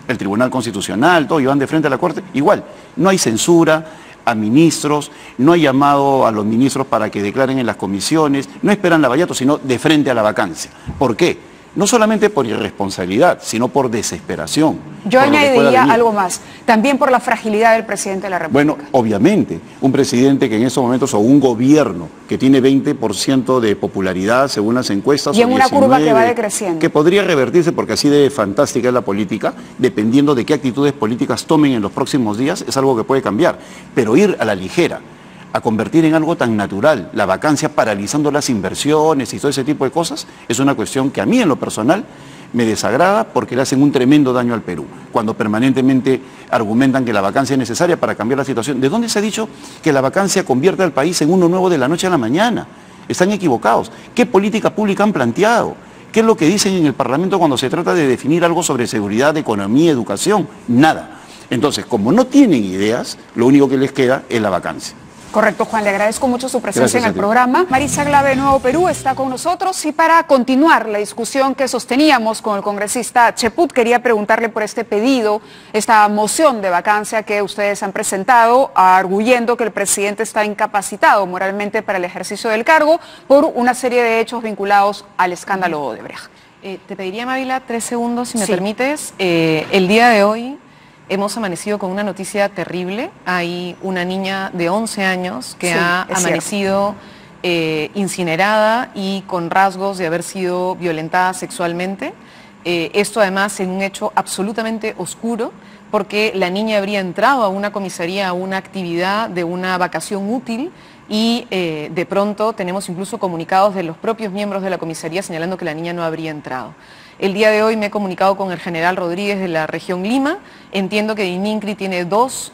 el Tribunal Constitucional, todo, y van de frente a la Corte, igual, no hay censura a ministros, no hay llamado a los ministros para que declaren en las comisiones, no esperan lavallato, sino de frente a la vacancia. ¿Por qué? No solamente por irresponsabilidad, sino por desesperación. Yo añadiría algo más, también por la fragilidad del presidente de la República. Bueno, obviamente, un presidente que en estos momentos, o un gobierno que tiene 20% de popularidad según las encuestas, y en una curva que va decreciendo. Que podría revertirse porque así de fantástica es la política, dependiendo de qué actitudes políticas tomen en los próximos días, es algo que puede cambiar. Pero ir a la ligera, a convertir en algo tan natural la vacancia, paralizando las inversiones y todo ese tipo de cosas, es una cuestión que a mí en lo personal me desagrada porque le hacen un tremendo daño al Perú, cuando permanentemente argumentan que la vacancia es necesaria para cambiar la situación. ¿De dónde se ha dicho que la vacancia convierte al país en uno nuevo de la noche a la mañana? Están equivocados. ¿Qué política pública han planteado? ¿Qué es lo que dicen en el Parlamento cuando se trata de definir algo sobre seguridad, economía, educación? Nada. Entonces, como no tienen ideas, lo único que les queda es la vacancia. Correcto, Juan, le agradezco mucho su presencia en el programa. Marisa Glave de Nuevo Perú está con nosotros y para continuar la discusión que sosteníamos con el congresista Cheput, quería preguntarle por este pedido, esta moción de vacancia que ustedes han presentado, arguyendo que el presidente está incapacitado moralmente para el ejercicio del cargo por una serie de hechos vinculados al escándalo Odebrecht. Te pediría, Mávila, 3 segundos, si me permites. El día de hoy hemos amanecido con una noticia terrible. Hay una niña de 11 años que ha amanecido incinerada y con rasgos de haber sido violentada sexualmente. Esto además en un hecho absolutamente oscuro, porque la niña habría entrado a una comisaría, a una actividad de una vacación útil, y de pronto tenemos incluso comunicados de los propios miembros de la comisaría señalando que la niña no habría entrado. El día de hoy me he comunicado con el general Rodríguez de la región Lima. Entiendo que DININCRI tiene 2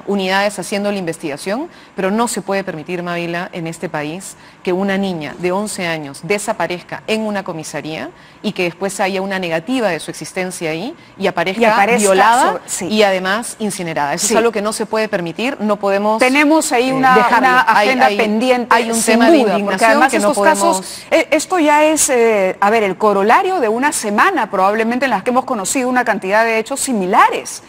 unidades haciendo la investigación, pero no se puede permitir, Mávila, en este país que una niña de 11 años desaparezca en una comisaría y que después haya una negativa de su existencia ahí y aparezca violada y además incinerada. Eso es algo que no se puede permitir, no podemos. Tenemos ahí una agenda pendiente. Hay un tema de indignación, porque además que no estos podemos... casos, esto ya es, el corolario de una semana probablemente en las que hemos conocido una cantidad de hechos similares,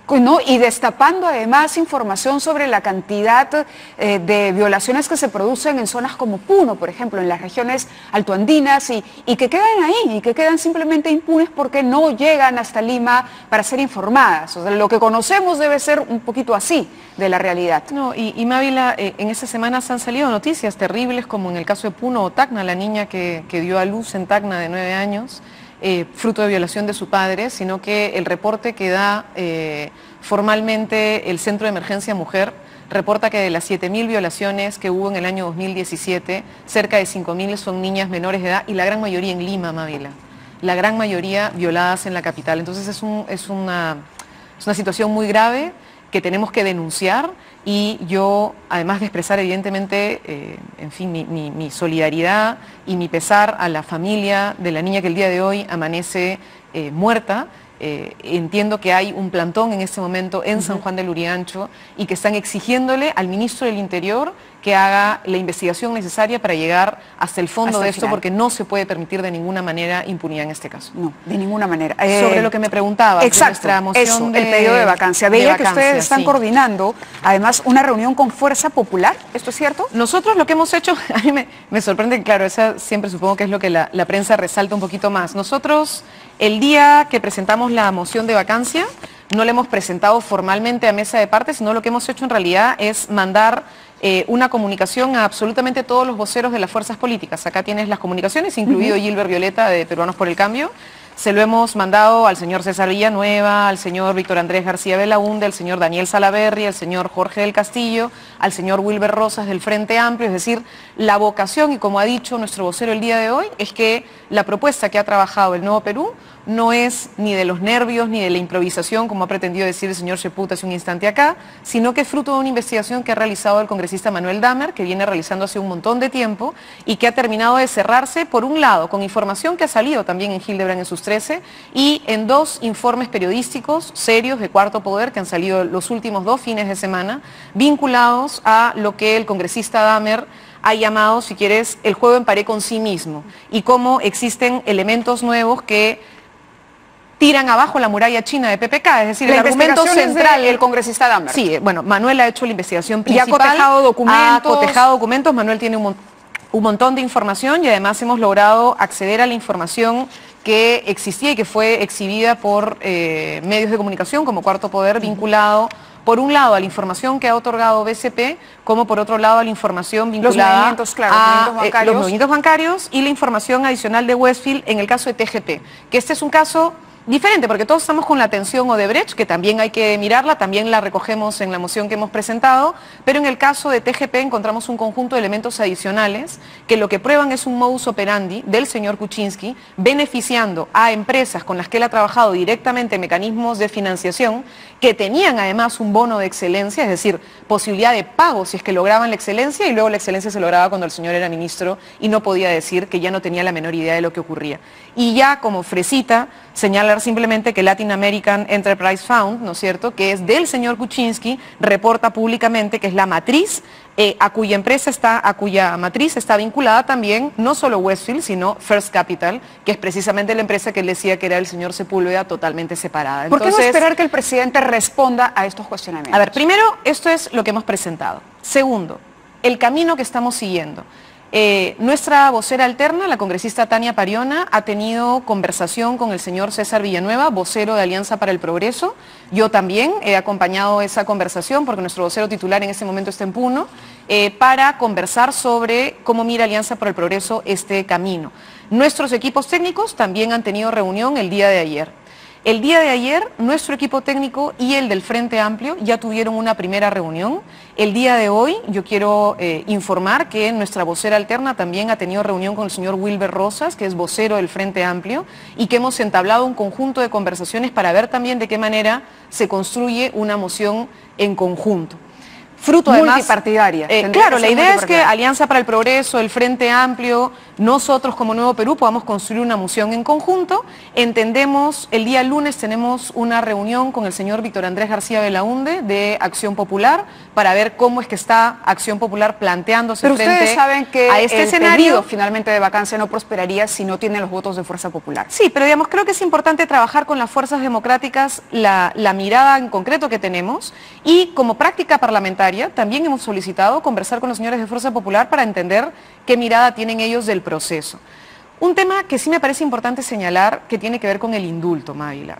¿no? Y destapando además información sobre la cantidad de violaciones que se producen en zonas como Puno, por ejemplo, en las regiones altoandinas y que quedan ahí y que quedan simplemente impunes porque no llegan hasta Lima para ser informadas. O sea, lo que conocemos debe ser un poquito así de la realidad. No, y Mávila, en esas semanas han salido noticias terribles como en el caso de Puno o Tacna, la niña que dio a luz en Tacna de 9 años, fruto de violación de su padre, sino que el reporte que da formalmente el Centro de Emergencia Mujer reporta que de las 7.000 violaciones que hubo en el año 2017, cerca de 5.000 son niñas menores de edad y la gran mayoría en Lima, Mávila. La gran mayoría violadas en la capital. Entonces es una situación muy grave que tenemos que denunciar y yo, además de expresar evidentemente, en fin, mi solidaridad y mi pesar a la familia de la niña que el día de hoy amanece muerta, entiendo que hay un plantón en este momento en San Juan del Lurigancho y que están exigiéndole al ministro del Interior que haga la investigación necesaria para llegar hasta el fondo de esto, porque no se puede permitir de ninguna manera impunidad en este caso. No, de ninguna manera. Sobre lo que me preguntaba, exacto, nuestra moción el pedido de vacancia. Veía que ustedes están coordinando, además, una reunión con Fuerza Popular, ¿esto es cierto? Nosotros lo que hemos hecho, a mí me sorprende, claro, esa siempre supongo que es lo que la prensa resalta un poquito más. Nosotros, el día que presentamos la moción de vacancia, no la hemos presentado formalmente a mesa de partes, sino lo que hemos hecho en realidad es mandar una comunicación a absolutamente todos los voceros de las fuerzas políticas. Acá tienes las comunicaciones, incluido Gilbert Violeta de Peruanos por el Cambio. Se lo hemos mandado al señor César Villanueva, al señor Víctor Andrés García Belaúnde, al señor Daniel Salaverry, al señor Jorge del Castillo, al señor Wilber Rosas del Frente Amplio. Es decir, la vocación, y como ha dicho nuestro vocero el día de hoy, es que la propuesta que ha trabajado el Nuevo Perú no es ni de los nervios ni de la improvisación, como ha pretendido decir el señor Cheput hace un instante acá, sino que es fruto de una investigación que ha realizado el congresista Manuel Damer, que viene realizando hace un montón de tiempo y que ha terminado de cerrarse, por un lado, con información que ha salido también en Hildebrand en sus 13 y en 2 informes periodísticos serios de Cuarto Poder que han salido los últimos 2 fines de semana, vinculados a lo que el congresista Damer ha llamado, si quieres, el juego en pared con sí mismo y cómo existen elementos nuevos que tiran abajo la muralla china de PPK, es decir, el argumento central del congresista Damer. Sí, bueno, Manuel ha hecho la investigación principal. Y ha cotejado documentos. Manuel tiene un montón de información y además hemos logrado acceder a la información que existía y que fue exhibida por medios de comunicación como Cuarto Poder, vinculado por un lado a la información que ha otorgado BCP, como por otro lado a la información vinculada a los movimientos bancarios y la información adicional de Westfield en el caso de TGP, que este es un caso diferente, porque todos estamos con la atención Odebrecht, que también hay que mirarla, también la recogemos en la moción que hemos presentado, pero en el caso de TGP encontramos un conjunto de elementos adicionales que lo que prueban es un modus operandi del señor Kuczynski, beneficiando a empresas con las que él ha trabajado directamente en mecanismos de financiación, que tenían además un bono de excelencia, es decir, posibilidad de pago si es que lograban la excelencia, y luego la excelencia se lograba cuando el señor era ministro y no podía decir que ya no tenía la menor idea de lo que ocurría. Y ya como fresita, señalar simplemente que Latin American Enterprise Fund, ¿no es cierto?, que es del señor Kuczynski, reporta públicamente que es la matriz a cuya matriz está vinculada también no solo Westfield, sino First Capital, que es precisamente la empresa que él decía que era el señor Sepúlveda, totalmente separada. ¿Por qué no esperar que el presidente responda a estos cuestionamientos? A ver, primero, esto es lo que hemos presentado. Segundo, el camino que estamos siguiendo. Nuestra vocera alterna, la congresista Tania Pariona, ha tenido conversación con el señor César Villanueva, vocero de Alianza para el Progreso. Yo también he acompañado esa conversación porque nuestro vocero titular en este momento está en Puno, para conversar sobre cómo mira Alianza para el Progreso este camino. Nuestros equipos técnicos también han tenido reunión el día de ayer. El día de ayer, nuestro equipo técnico y el del Frente Amplio ya tuvieron una primera reunión. El día de hoy, yo quiero informar que nuestra vocera alterna también ha tenido reunión con el señor Wilber Rosas, que es vocero del Frente Amplio, y que hemos entablado un conjunto de conversaciones para ver también de qué manera se construye una moción en conjunto. Fruto además multipartidaria. Claro, la idea es que Alianza para el Progreso, el Frente Amplio, nosotros como Nuevo Perú podamos construir una moción en conjunto. Entendemos, el día lunes tenemos una reunión con el señor Víctor Andrés García Belaúnde de Acción Popular para ver cómo es que está Acción Popular planteándose frente a este escenario. Pero ustedes saben que el pedido finalmente de vacancia no prosperaría si no tienen los votos de Fuerza Popular. Sí, pero digamos, creo que es importante trabajar con las fuerzas democráticas la mirada en concreto que tenemos, y como práctica parlamentaria también hemos solicitado conversar con los señores de Fuerza Popular para entender qué mirada tienen ellos del proceso. Un tema que sí me parece importante señalar, que tiene que ver con el indulto, Mávila.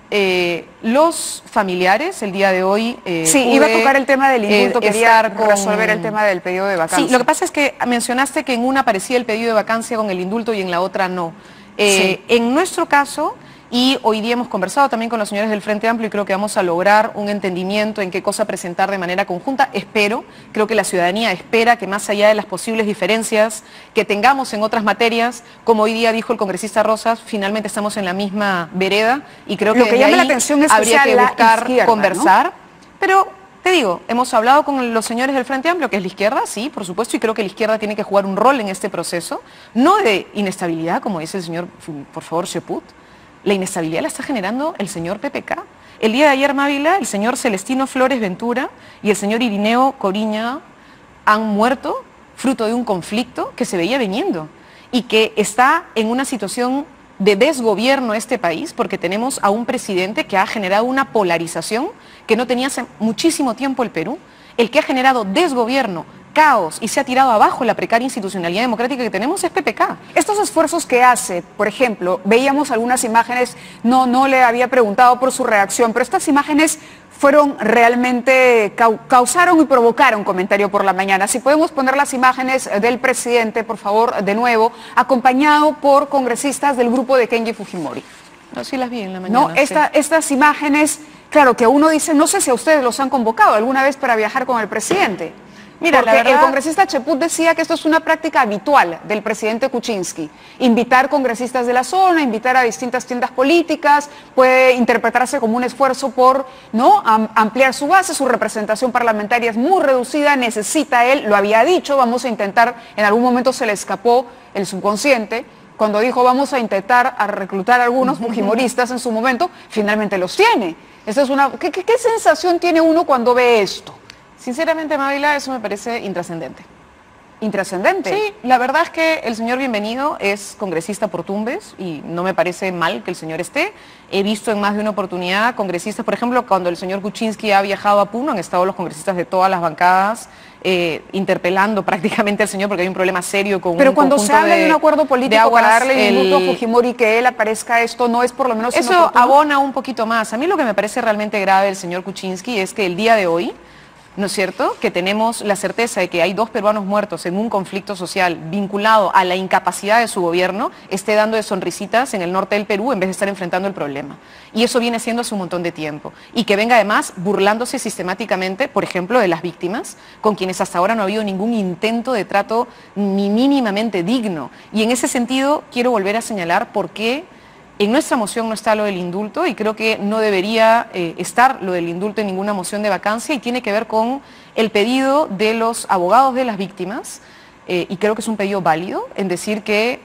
Los familiares, el día de hoy... sí, iba a tocar el tema del indulto, quería resolver el tema del pedido de vacancia. Sí, lo que pasa es que mencionaste que en una aparecía el pedido de vacancia con el indulto y en la otra no. Sí. En nuestro caso, y hoy día hemos conversado también con los señores del Frente Amplio y creo que vamos a lograr un entendimiento en qué cosa presentar de manera conjunta. Creo que la ciudadanía espera que más allá de las posibles diferencias que tengamos en otras materias, como hoy día dijo el congresista Rosas, finalmente estamos en la misma vereda y creo que lo que llama la atención es que habría que buscar izquierda, conversar, ¿no? Pero te digo, hemos hablado con los señores del Frente Amplio, que es la izquierda, sí, por supuesto, y creo que la izquierda tiene que jugar un rol en este proceso, no de inestabilidad, como dice el señor, por favor, Cheput. La inestabilidad la está generando el señor PPK. El día de ayer, Mávila, el señor Celestino Flores Ventura y el señor Irineo Coriña han muerto fruto de un conflicto que se veía viniendo y que está en una situación de desgobierno este país, porque tenemos a un presidente que ha generado una polarización que no tenía hace muchísimo tiempo el Perú, el que ha generado desgobierno, caos y se ha tirado abajo la precaria institucionalidad democrática que tenemos es PPK. Estos esfuerzos que hace, por ejemplo, veíamos algunas imágenes, no le había preguntado por su reacción, pero estas imágenes fueron realmente, causaron y provocaron comentario por la mañana. Si podemos poner las imágenes del presidente, por favor, de nuevo, acompañado por congresistas del grupo de Kenji Fujimori. No, sí las vi en la mañana. No, estas imágenes, claro, que uno dice, no sé si a ustedes los han convocado alguna vez para viajar con el presidente. Mira, porque la verdad, el congresista Cheput decía que esto es una práctica habitual del presidente Kuczynski. Invitar congresistas de la zona, invitar a distintas tiendas políticas, puede interpretarse como un esfuerzo por ampliar su base, su representación parlamentaria es muy reducida, necesita él, lo había dicho, vamos a intentar, en algún momento se le escapó el subconsciente, cuando dijo vamos a intentar reclutar a algunos fujimoristas en su momento, finalmente los tiene. Esa es ¿Qué sensación tiene uno cuando ve esto? Sinceramente, Mávila, eso me parece intrascendente. ¿Intrascendente? Sí, la verdad es que el señor Bienvenido es congresista por Tumbes y no me parece mal que el señor esté. He visto en más de una oportunidad congresistas, por ejemplo, cuando el señor Kuczynski ha viajado a Puno, han estado los congresistas de todas las bancadas interpelando prácticamente al señor porque hay un problema serio con Pero cuando se habla de un acuerdo político para darle indulto a Fujimori, que él aparezca esto, no es por lo menos eso abona un poquito más. A mí lo que me parece realmente grave del señor Kuczynski es que el día de hoy, ¿no es cierto?, que tenemos la certeza de que hay 2 peruanos muertos en un conflicto social vinculado a la incapacidad de su gobierno, esté dando de sonrisitas en el norte del Perú en vez de estar enfrentando el problema. Y eso viene siendo hace un montón de tiempo. Y que venga además burlándose sistemáticamente, por ejemplo, de las víctimas, con quienes hasta ahora no ha habido ningún intento de trato ni mínimamente digno. Y en ese sentido quiero volver a señalar por qué en nuestra moción no está lo del indulto y creo que no debería estar lo del indulto en ninguna moción de vacancia y tiene que ver con el pedido de los abogados de las víctimas y creo que es un pedido válido en decir que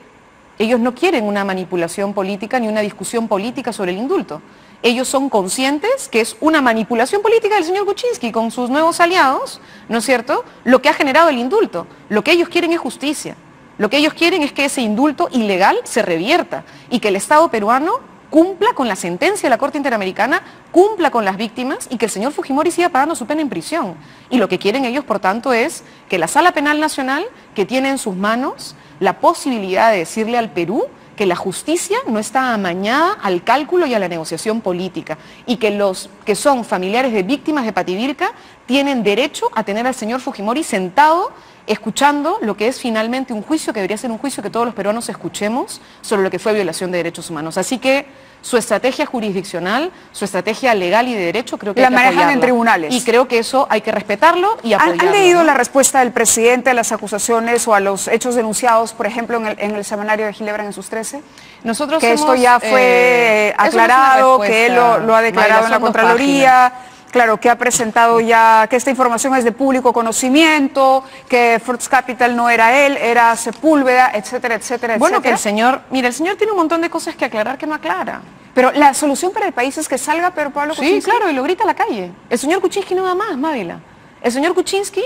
ellos no quieren una manipulación política ni una discusión política sobre el indulto. Ellos son conscientes que es una manipulación política del señor Kuczynski con sus nuevos aliados, ¿no es cierto?, lo que ha generado el indulto. Lo que ellos quieren es justicia. Lo que ellos quieren es que ese indulto ilegal se revierta y que el Estado peruano cumpla con la sentencia de la Corte Interamericana, cumpla con las víctimas y que el señor Fujimori siga pagando su pena en prisión. Y lo que quieren ellos, por tanto, es que la Sala Penal Nacional, que tiene en sus manos la posibilidad de decirle al Perú que la justicia no está amañada al cálculo y a la negociación política y que los que son familiares de víctimas de Pativilca tienen derecho a tener al señor Fujimori sentado escuchando lo que es finalmente un juicio, que debería ser un juicio que todos los peruanos escuchemos sobre lo que fue violación de derechos humanos. Así que su estrategia jurisdiccional, su estrategia legal y de derecho, creo que la manejan en tribunales. Y creo que eso hay que respetarlo y apoyarlo. ¿Han leído la respuesta del presidente a las acusaciones o a los hechos denunciados, por ejemplo, en el semanario de Ginebra en sus 13? Nosotros que esto ya fue aclarado, que él lo ha declarado en la Contraloría. Claro, que ha presentado ya, que esta información es de público conocimiento, que Fruits Capital no era él, era Sepúlveda, etcétera, etcétera, bueno, etcétera. Que el señor, mira, el señor tiene un montón de cosas que aclarar que no aclara. Pero la solución para el país es que salga Pedro Pablo Kuczynski. Sí, claro, y lo grita a la calle. El señor Kuczynski no da más, Mávila. El señor Kuczynski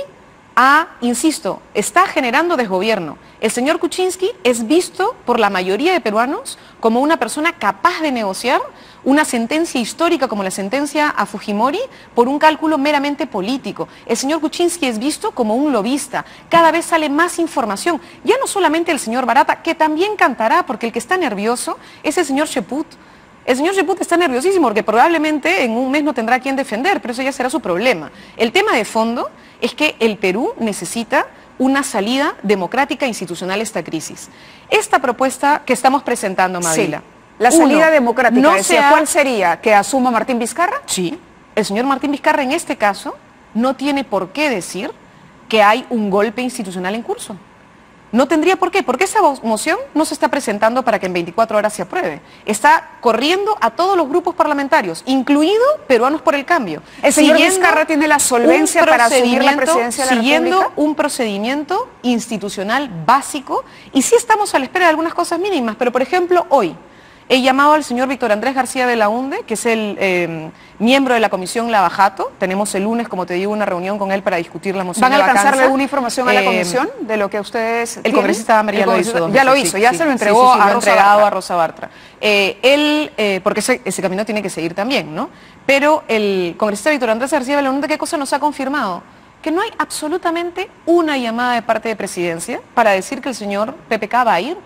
insisto, está generando desgobierno. El señor Kuczynski es visto por la mayoría de peruanos como una persona capaz de negociar una sentencia histórica como la sentencia a Fujimori por un cálculo meramente político. El señor Kuczynski es visto como un lobista. Cada vez sale más información. Ya no solamente el señor Barata, que también cantará, porque el que está nervioso es el señor Cheput. El señor Cheput está nerviosísimo porque probablemente en un mes no tendrá a quien defender, pero eso ya será su problema. El tema de fondo es que el Perú necesita una salida democrática e institucional a esta crisis. Esta propuesta que estamos presentando, Mávila, La salida democrática, no ¿cuál sería? ¿Que asuma Martín Vizcarra? Sí, el señor Martín Vizcarra en este caso no tiene por qué decir que hay un golpe institucional en curso. No tendría por qué, porque esa moción no se está presentando para que en 24 horas se apruebe. Está corriendo a todos los grupos parlamentarios, incluido Peruanos por el Cambio. ¿El señor Vizcarra tiene la solvencia para asumir la presidencia de la República? Siguiendo un procedimiento institucional básico, y sí estamos a la espera de algunas cosas mínimas, pero por ejemplo hoy he llamado al señor Víctor Andrés García Belaúnde, que es el miembro de la Comisión Lavajato. Tenemos el lunes, como te digo, una reunión con él para discutir la moción de vacancia. ¿Van a alcanzarle alguna información a la comisión de lo que ustedes El congresista Hammer ya lo hizo. Ya lo hizo, ya se lo entregó a Rosa Bartra. Porque ese camino tiene que seguir también, ¿no? Pero el congresista Víctor Andrés García Belaúnde, ¿qué cosa nos ha confirmado? Que no hay absolutamente una llamada de parte de Presidencia para decir que el señor PPK va a ir.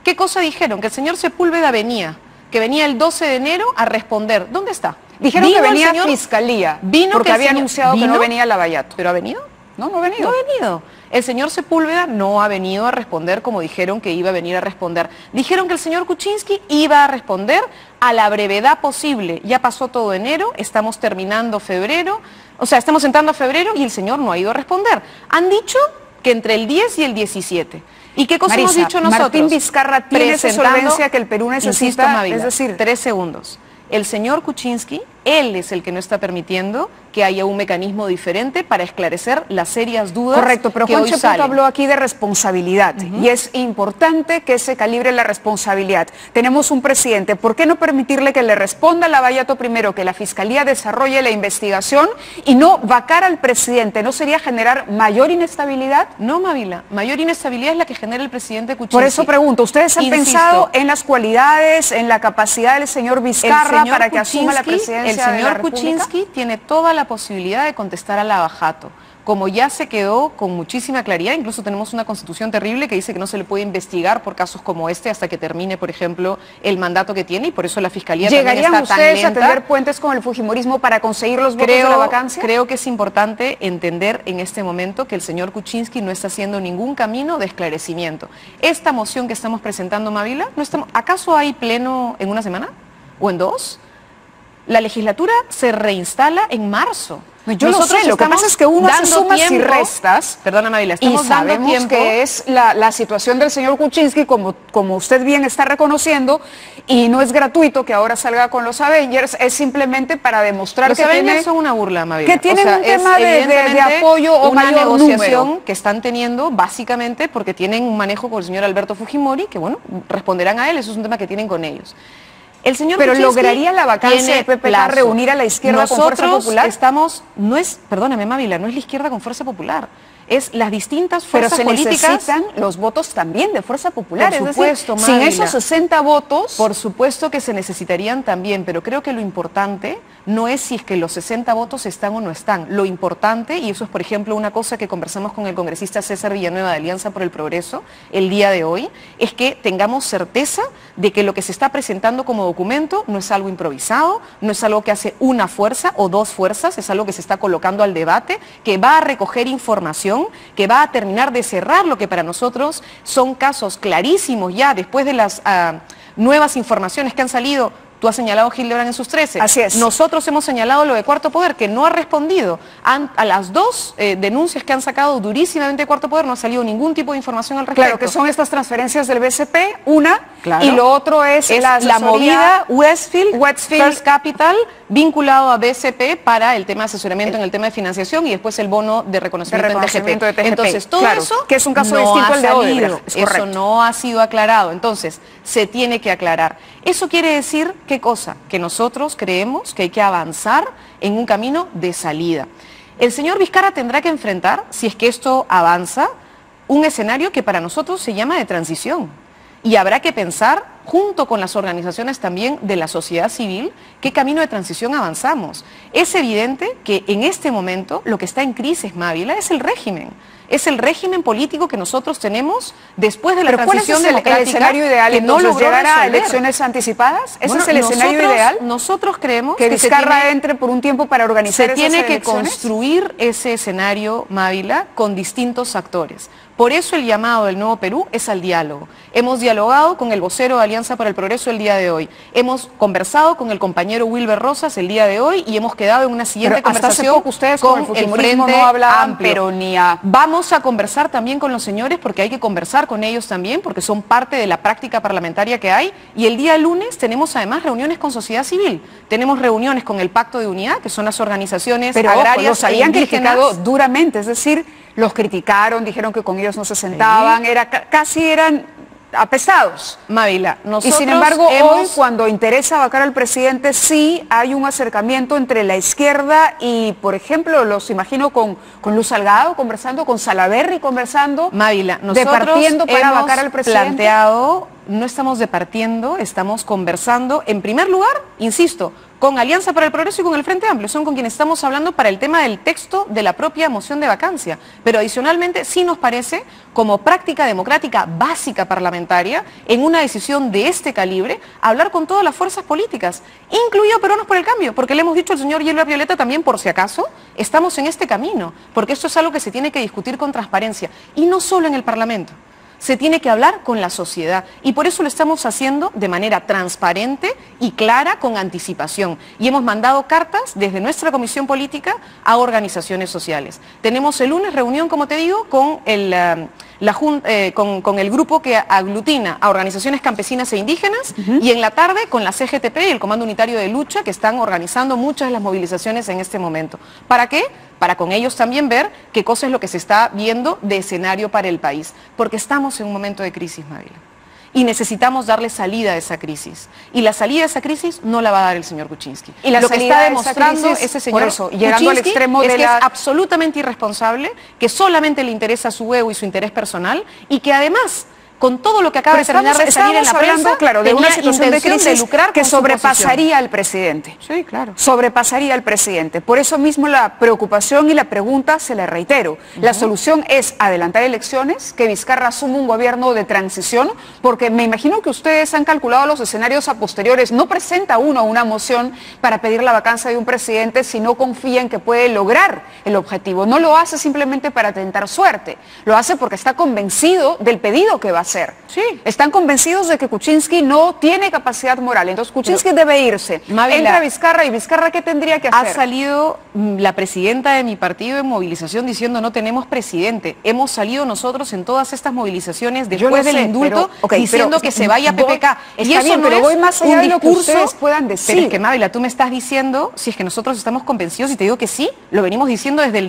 ¿Qué cosa dijeron? Que el señor Sepúlveda que venía el 12 de enero a responder. ¿Dónde está? Dijeron que venía a Fiscalía, porque había anunciado que no venía Lavallato. ¿Pero ha venido? No, no ha venido. No ha venido. El señor Sepúlveda no ha venido a responder como dijeron que iba a venir a responder. Dijeron que el señor Kuczynski iba a responder a la brevedad posible. Ya pasó todo enero, estamos terminando febrero, estamos entrando a febrero y el señor no ha ido a responder. Han dicho que entre el 10 y el 17. ¿Y qué cosa hemos dicho nosotros? Martín Vizcarra tiene esa solvencia que el Perú necesita, insisto, Mávila, es decir... 3 segundos. El señor Kuczynski, él es el que no está permitiendo que haya un mecanismo diferente para esclarecer las serias dudas. Correcto, pero Juan Cheputo habló aquí de responsabilidad y es importante que se calibre la responsabilidad. Tenemos un presidente, ¿por qué no permitirle que le responda a Lavallato primero, que la Fiscalía desarrolle la investigación y no vacar al presidente? ¿No sería generar mayor inestabilidad? No, Mávila, mayor inestabilidad es la que genera el presidente Kuczynski. Por eso pregunto, ¿ustedes han pensado en las cualidades, en la capacidad del señor Vizcarra para que asuma la presidencia de la República? El señor Kuczynski tiene toda la posibilidad de contestar a Lavajato. Como ya se quedó con muchísima claridad, incluso tenemos una constitución terrible que dice que no se le puede investigar por casos como este hasta que termine, por ejemplo, el mandato que tiene, y por eso la Fiscalía también está tan lenta. ¿Llegarían ustedes a tender puentes con el fujimorismo para conseguir los votos de la vacancia? Creo que es importante entender en este momento que el señor Kuczynski no está haciendo ningún camino de esclarecimiento. Esta moción que estamos presentando, Mávila, ¿acaso hay pleno en una semana? ¿O en 2? La legislatura se reinstala en marzo. Yo lo sé, lo que pasa es que uno hace sumas y restas. Perdona, Mávila, estamos y sabemos dando tiempo que es la situación del señor Kuczynski, como usted bien está reconociendo, y no es gratuito que ahora salga con los Avengers, es simplemente para demostrar los que Avengers son una burla, Mávila. Que tienen un tema de apoyo o una mayor negociación número que están teniendo básicamente porque tienen un manejo con el señor Alberto Fujimori, que bueno, responderán a él, eso es un tema que tienen con ellos. El señor Pero Kuczynski lograría la vacancia de PPK reunir a la izquierda con Fuerza Popular. Perdóname, Mávila, no es la izquierda con Fuerza Popular, es las distintas fuerzas políticas. Pero se necesitan los votos también de Fuerza Popular. Por supuesto, es decir, Mávila, sin esos 60 votos. Por supuesto que se necesitarían también, pero creo que lo importante no es si es que los 60 votos están o no están. Lo importante, y eso es por ejemplo una cosa que conversamos con el congresista César Villanueva de Alianza por el Progreso el día de hoy, es que tengamos certeza de que lo que se está presentando como documento no es algo improvisado, no es algo que hace una fuerza o dos fuerzas, es algo que se está colocando al debate, que va a recoger información, que va a terminar de cerrar lo que para nosotros son casos clarísimos ya después de las nuevas informaciones que han salido. Tú has señalado Hildebrand en sus 13. Así es. Nosotros hemos señalado lo de Cuarto Poder, que no ha respondido a las dos denuncias que han sacado durísimamente de Cuarto Poder, no ha salido ningún tipo de información al respecto. Claro, que son estas transferencias del BCP, y lo otro es la movida Westfield First Capital, vinculado a BCP para el tema de asesoramiento en el tema de financiación y después el bono de reconocimiento, en TGP. Entonces, todo eso que es un caso distinto al de hoy. Eso no ha sido aclarado. Entonces, se tiene que aclarar. Eso quiere decir, ¿qué cosa? Que nosotros creemos que hay que avanzar en un camino de salida. El señor Vizcarra tendrá que enfrentar, si es que esto avanza, un escenario que para nosotros se llama de transición. Y habrá que pensar, junto con las organizaciones también de la sociedad civil, qué camino de transición avanzamos. Es evidente que en este momento lo que está en crisis, Mávila, es el régimen. Es el régimen político que nosotros tenemos después de la ¿Pero transición cuál es democrática. el escenario ideal, que no logró llegar a resolver. elecciones anticipadas? ¿Ese Bueno, es el escenario ideal? Nosotros creemos que Vizcarra entre por un tiempo para organizar se esas tiene que elecciones. construir ese escenario, Mávila, con distintos actores. Por eso el llamado del Nuevo Perú es al diálogo. Hemos dialogado con el vocero de Alianza para el Progreso el día de hoy. Hemos conversado con el compañero Wilber Rosas el día de hoy y hemos quedado en una siguiente Pero hasta conversación hace poco ustedes con el fujimorismo Frente no hablaban, Amplio. pero ni a... Vamos a conversar también con los señores porque hay que conversar con ellos también porque son parte de la práctica parlamentaria que hay. Y el día lunes tenemos además reuniones con sociedad civil. Tenemos reuniones con el Pacto de Unidad, que son las organizaciones Pero agrarias ojo, los habían e indígenas. criticado duramente, es decir, los criticaron, dijeron que con ellos no se sentaban, casi eran apestados. Mávila, Y nosotros sin embargo, hemos... hoy cuando interesa vacar al presidente, sí hay un acercamiento entre la izquierda y, por ejemplo, los imagino con Luz Salgado conversando, con Salaverry conversando, Mávila, nosotros departiendo para hemos vacar al presidente. planteado, no estamos departiendo, estamos conversando, en primer lugar, insisto, con Alianza para el Progreso y con el Frente Amplio, son con quienes estamos hablando para el tema del texto de la propia moción de vacancia, pero adicionalmente sí nos parece, como práctica democrática básica parlamentaria, en una decisión de este calibre, hablar con todas las fuerzas políticas, incluido Peruanos por el Cambio, porque le hemos dicho al señor Gilbert Violeta también, por si acaso, estamos en este camino, porque esto es algo que se tiene que discutir con transparencia, y no solo en el Parlamento. Se tiene que hablar con la sociedad y por eso lo estamos haciendo de manera transparente y clara, con anticipación. Y hemos mandado cartas desde nuestra comisión política a organizaciones sociales. Tenemos el lunes reunión, como te digo, con el grupo que aglutina a organizaciones campesinas e indígenas y en la tarde con la CGTP y el Comando Unitario de Lucha, que están organizando muchas de las movilizaciones en este momento. ¿Para qué? Para con ellos también ver qué cosa es lo que se está viendo de escenario para el país. Porque estamos en un momento de crisis, Mávila. Y necesitamos darle salida a esa crisis. Y la salida de esa crisis no la va a dar el señor Kuczynski. Y la lo que salida está de esa demostrando crisis, ese señor por eso, llegando al Kuczynski, extremo es de que la... es absolutamente irresponsable, que solamente le interesa su ego y su interés personal, y que además, con todo lo que acaba de terminar de salir en la prensa, claro, de una tenía situación de intención crisis lucrar que con su sobrepasaría al presidente. posición. Sí, claro. Sobrepasaría al presidente. Por eso mismo la preocupación y la pregunta se la reitero. La solución es adelantar elecciones, que Vizcarra asuma un gobierno de transición, porque me imagino que ustedes han calculado los escenarios a posteriores. No presenta uno una moción para pedir la vacancia de un presidente si no confía en que puede lograr el objetivo. No lo hace simplemente para tentar suerte. Lo hace porque está convencido del pedido que va a hacer. Sí. Están convencidos de que Kuczynski no tiene capacidad moral. Entonces Kuczynski debe irse. Mávila, Entra Vizcarra y Vizcarra, ¿qué tendría que hacer? Ha salido la presidenta de mi partido en movilización diciendo no tenemos presidente. Hemos salido nosotros en todas estas movilizaciones después del indulto diciendo que se vaya PPK. Y eso bien, no pero es voy más allá un de lo que discurso, ustedes puedan decir. Pero es que, Mávila, tú me estás diciendo, si es que nosotros estamos convencidos, y te digo que sí, lo venimos diciendo desde el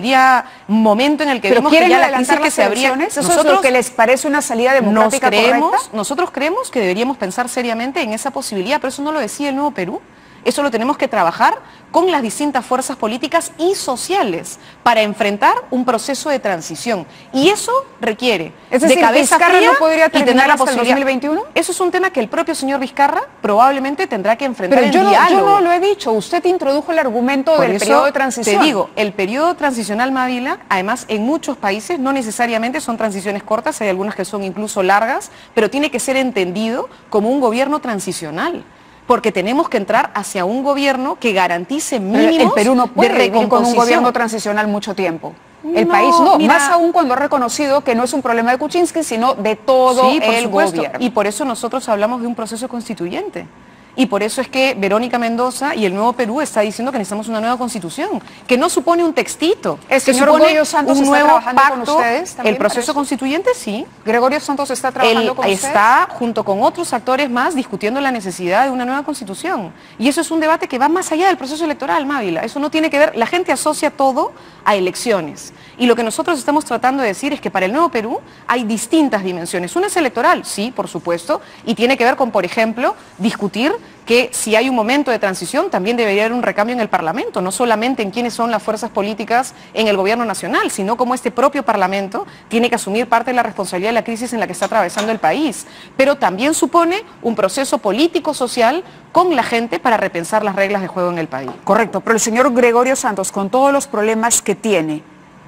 momento en el que vimos que ya la crisis que se abría. ¿Eso es lo que les parece una salida democrática correcta? Nosotros creemos que deberíamos pensar seriamente en esa posibilidad, pero eso no lo decide el Nuevo Perú. Eso lo tenemos que trabajar con las distintas fuerzas políticas y sociales para enfrentar un proceso de transición. Y eso requiere es decir, de cabeza Vizcarra fría no podría y tener terminar la hasta el posibilidad. 2021. Eso es un tema que el propio señor Vizcarra probablemente tendrá que enfrentar Pero en diálogo. yo no lo he dicho. Usted introdujo el argumento Por del eso periodo de transición. Te digo, el periodo transicional, Mávila, además en muchos países no necesariamente son transiciones cortas, hay algunas que son incluso largas, pero tiene que ser entendido como un gobierno transicional. Porque tenemos que entrar hacia un gobierno que garantice mínimos el Perú no puede de vivir con un gobierno transicional mucho tiempo. El país no, mira, más aún cuando ha reconocido que no es un problema de Kuczynski, sino de todo el gobierno. Y por eso nosotros hablamos de un proceso constituyente. Y por eso es que Verónica Mendoza y el Nuevo Perú está diciendo que necesitamos una nueva constitución, que no supone un textito, ¿El que señor supone Gregorio Santos un está nuevo trabajando pacto. con ustedes también El proceso para eso? constituyente, sí. Gregorio Santos está trabajando con ustedes. Está junto con otros actores más discutiendo la necesidad de una nueva constitución. Y eso es un debate que va más allá del proceso electoral, Mávila. Eso no tiene que ver, la gente asocia todo a elecciones. Y lo que nosotros estamos tratando de decir es que para el Nuevo Perú hay distintas dimensiones. Una es electoral, sí, por supuesto, y tiene que ver con, por ejemplo, discutir que si hay un momento de transición también debería haber un recambio en el Parlamento, no solamente en quiénes son las fuerzas políticas en el gobierno nacional, sino cómo este propio Parlamento tiene que asumir parte de la responsabilidad de la crisis en la que está atravesando el país. Pero también supone un proceso político-social con la gente para repensar las reglas de juego en el país. Correcto, pero el señor Gregorio Santos, con todos los problemas que tiene,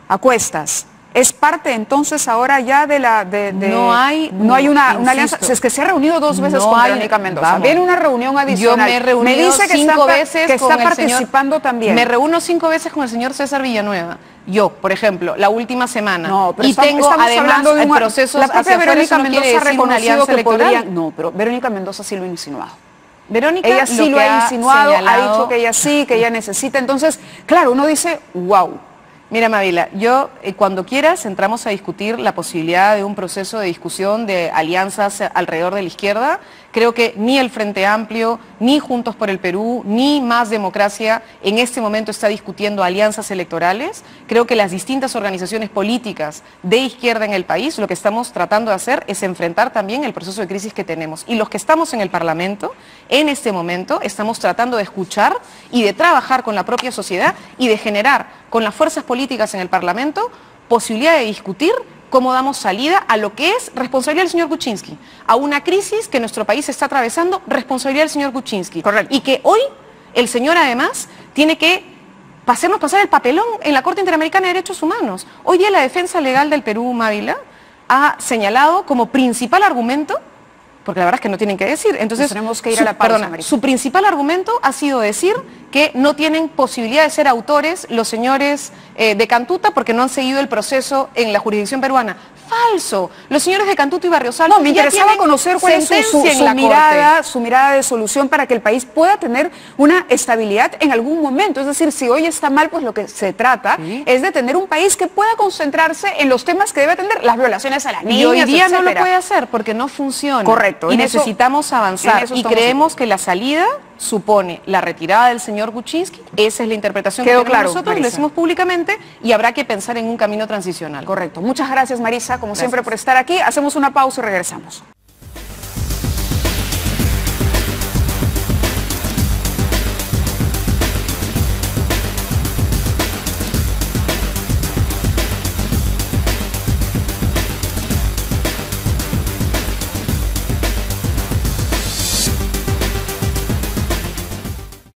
a cuestas ¿Es parte entonces ahora ya de la... No hay una alianza? Es que se ha reunido 2 veces con Verónica Mendoza. Vamos. Viene una reunión adicional. Yo me he reunido dice que 5 veces que con está el participando señor, también. Me reúno 5 veces con el señor César Villanueva. Yo, por ejemplo, la última semana. No, pero y tengo además hablando de procesos la propia hacia afuera, Verónica eso no quiere Mendoza decir una alianza reconocido que electoral. podría... No, pero Verónica Mendoza sí lo ha insinuado. Verónica Ella sí lo ha insinuado, señalado... ha dicho que ella sí, que ella necesita. Entonces, claro, uno dice, wow. Mira, Mávila, yo cuando quieras entramos a discutir la posibilidad de un proceso de discusión de alianzas alrededor de la izquierda. Creo que ni el Frente Amplio, ni Juntos por el Perú, ni Más Democracia en este momento está discutiendo alianzas electorales. Creo que las distintas organizaciones políticas de izquierda en el país lo que estamos tratando de hacer es enfrentar también el proceso de crisis que tenemos. Y los que estamos en el Parlamento, en este momento, estamos tratando de escuchar y de trabajar con la propia sociedad y de generar con las fuerzas políticas en el Parlamento posibilidad de discutir cómo damos salida a lo que es responsabilidad del señor Kuczynski, a una crisis que nuestro país está atravesando, responsabilidad del señor Kuczynski. Correcto. Y que hoy el señor además tiene que hacernos pasar el papelón en la Corte Interamericana de Derechos Humanos. Hoy día la defensa legal del Perú, Mávila, ha señalado como principal argumento, porque la verdad es que no tienen que decir, entonces tenemos que ir a la pausa, Marisa. su principal argumento ha sido decir que no tienen posibilidad de ser autores los señores de Cantuta porque no han seguido el proceso en la jurisdicción peruana. Falso. Los señores de Cantuta y Barriosalvo. No, me interesaba conocer cuál es su mirada de solución para que el país pueda tener una estabilidad en algún momento. Es decir, si hoy está mal, pues lo que se trata es de tener un país que pueda concentrarse en los temas que debe atender, las violaciones a las niñas, y hoy día etcétera. no lo puede hacer porque no funciona. Correcto. Y necesitamos avanzar. Y creemos que la salida supone la retirada del señor Kuczynski. Esa es la interpretación que tenemos nosotros, Marisa. Lo decimos públicamente y habrá que pensar en un camino transicional. Correcto. Muchas gracias, Marisa, como siempre, por estar aquí. Hacemos una pausa y regresamos.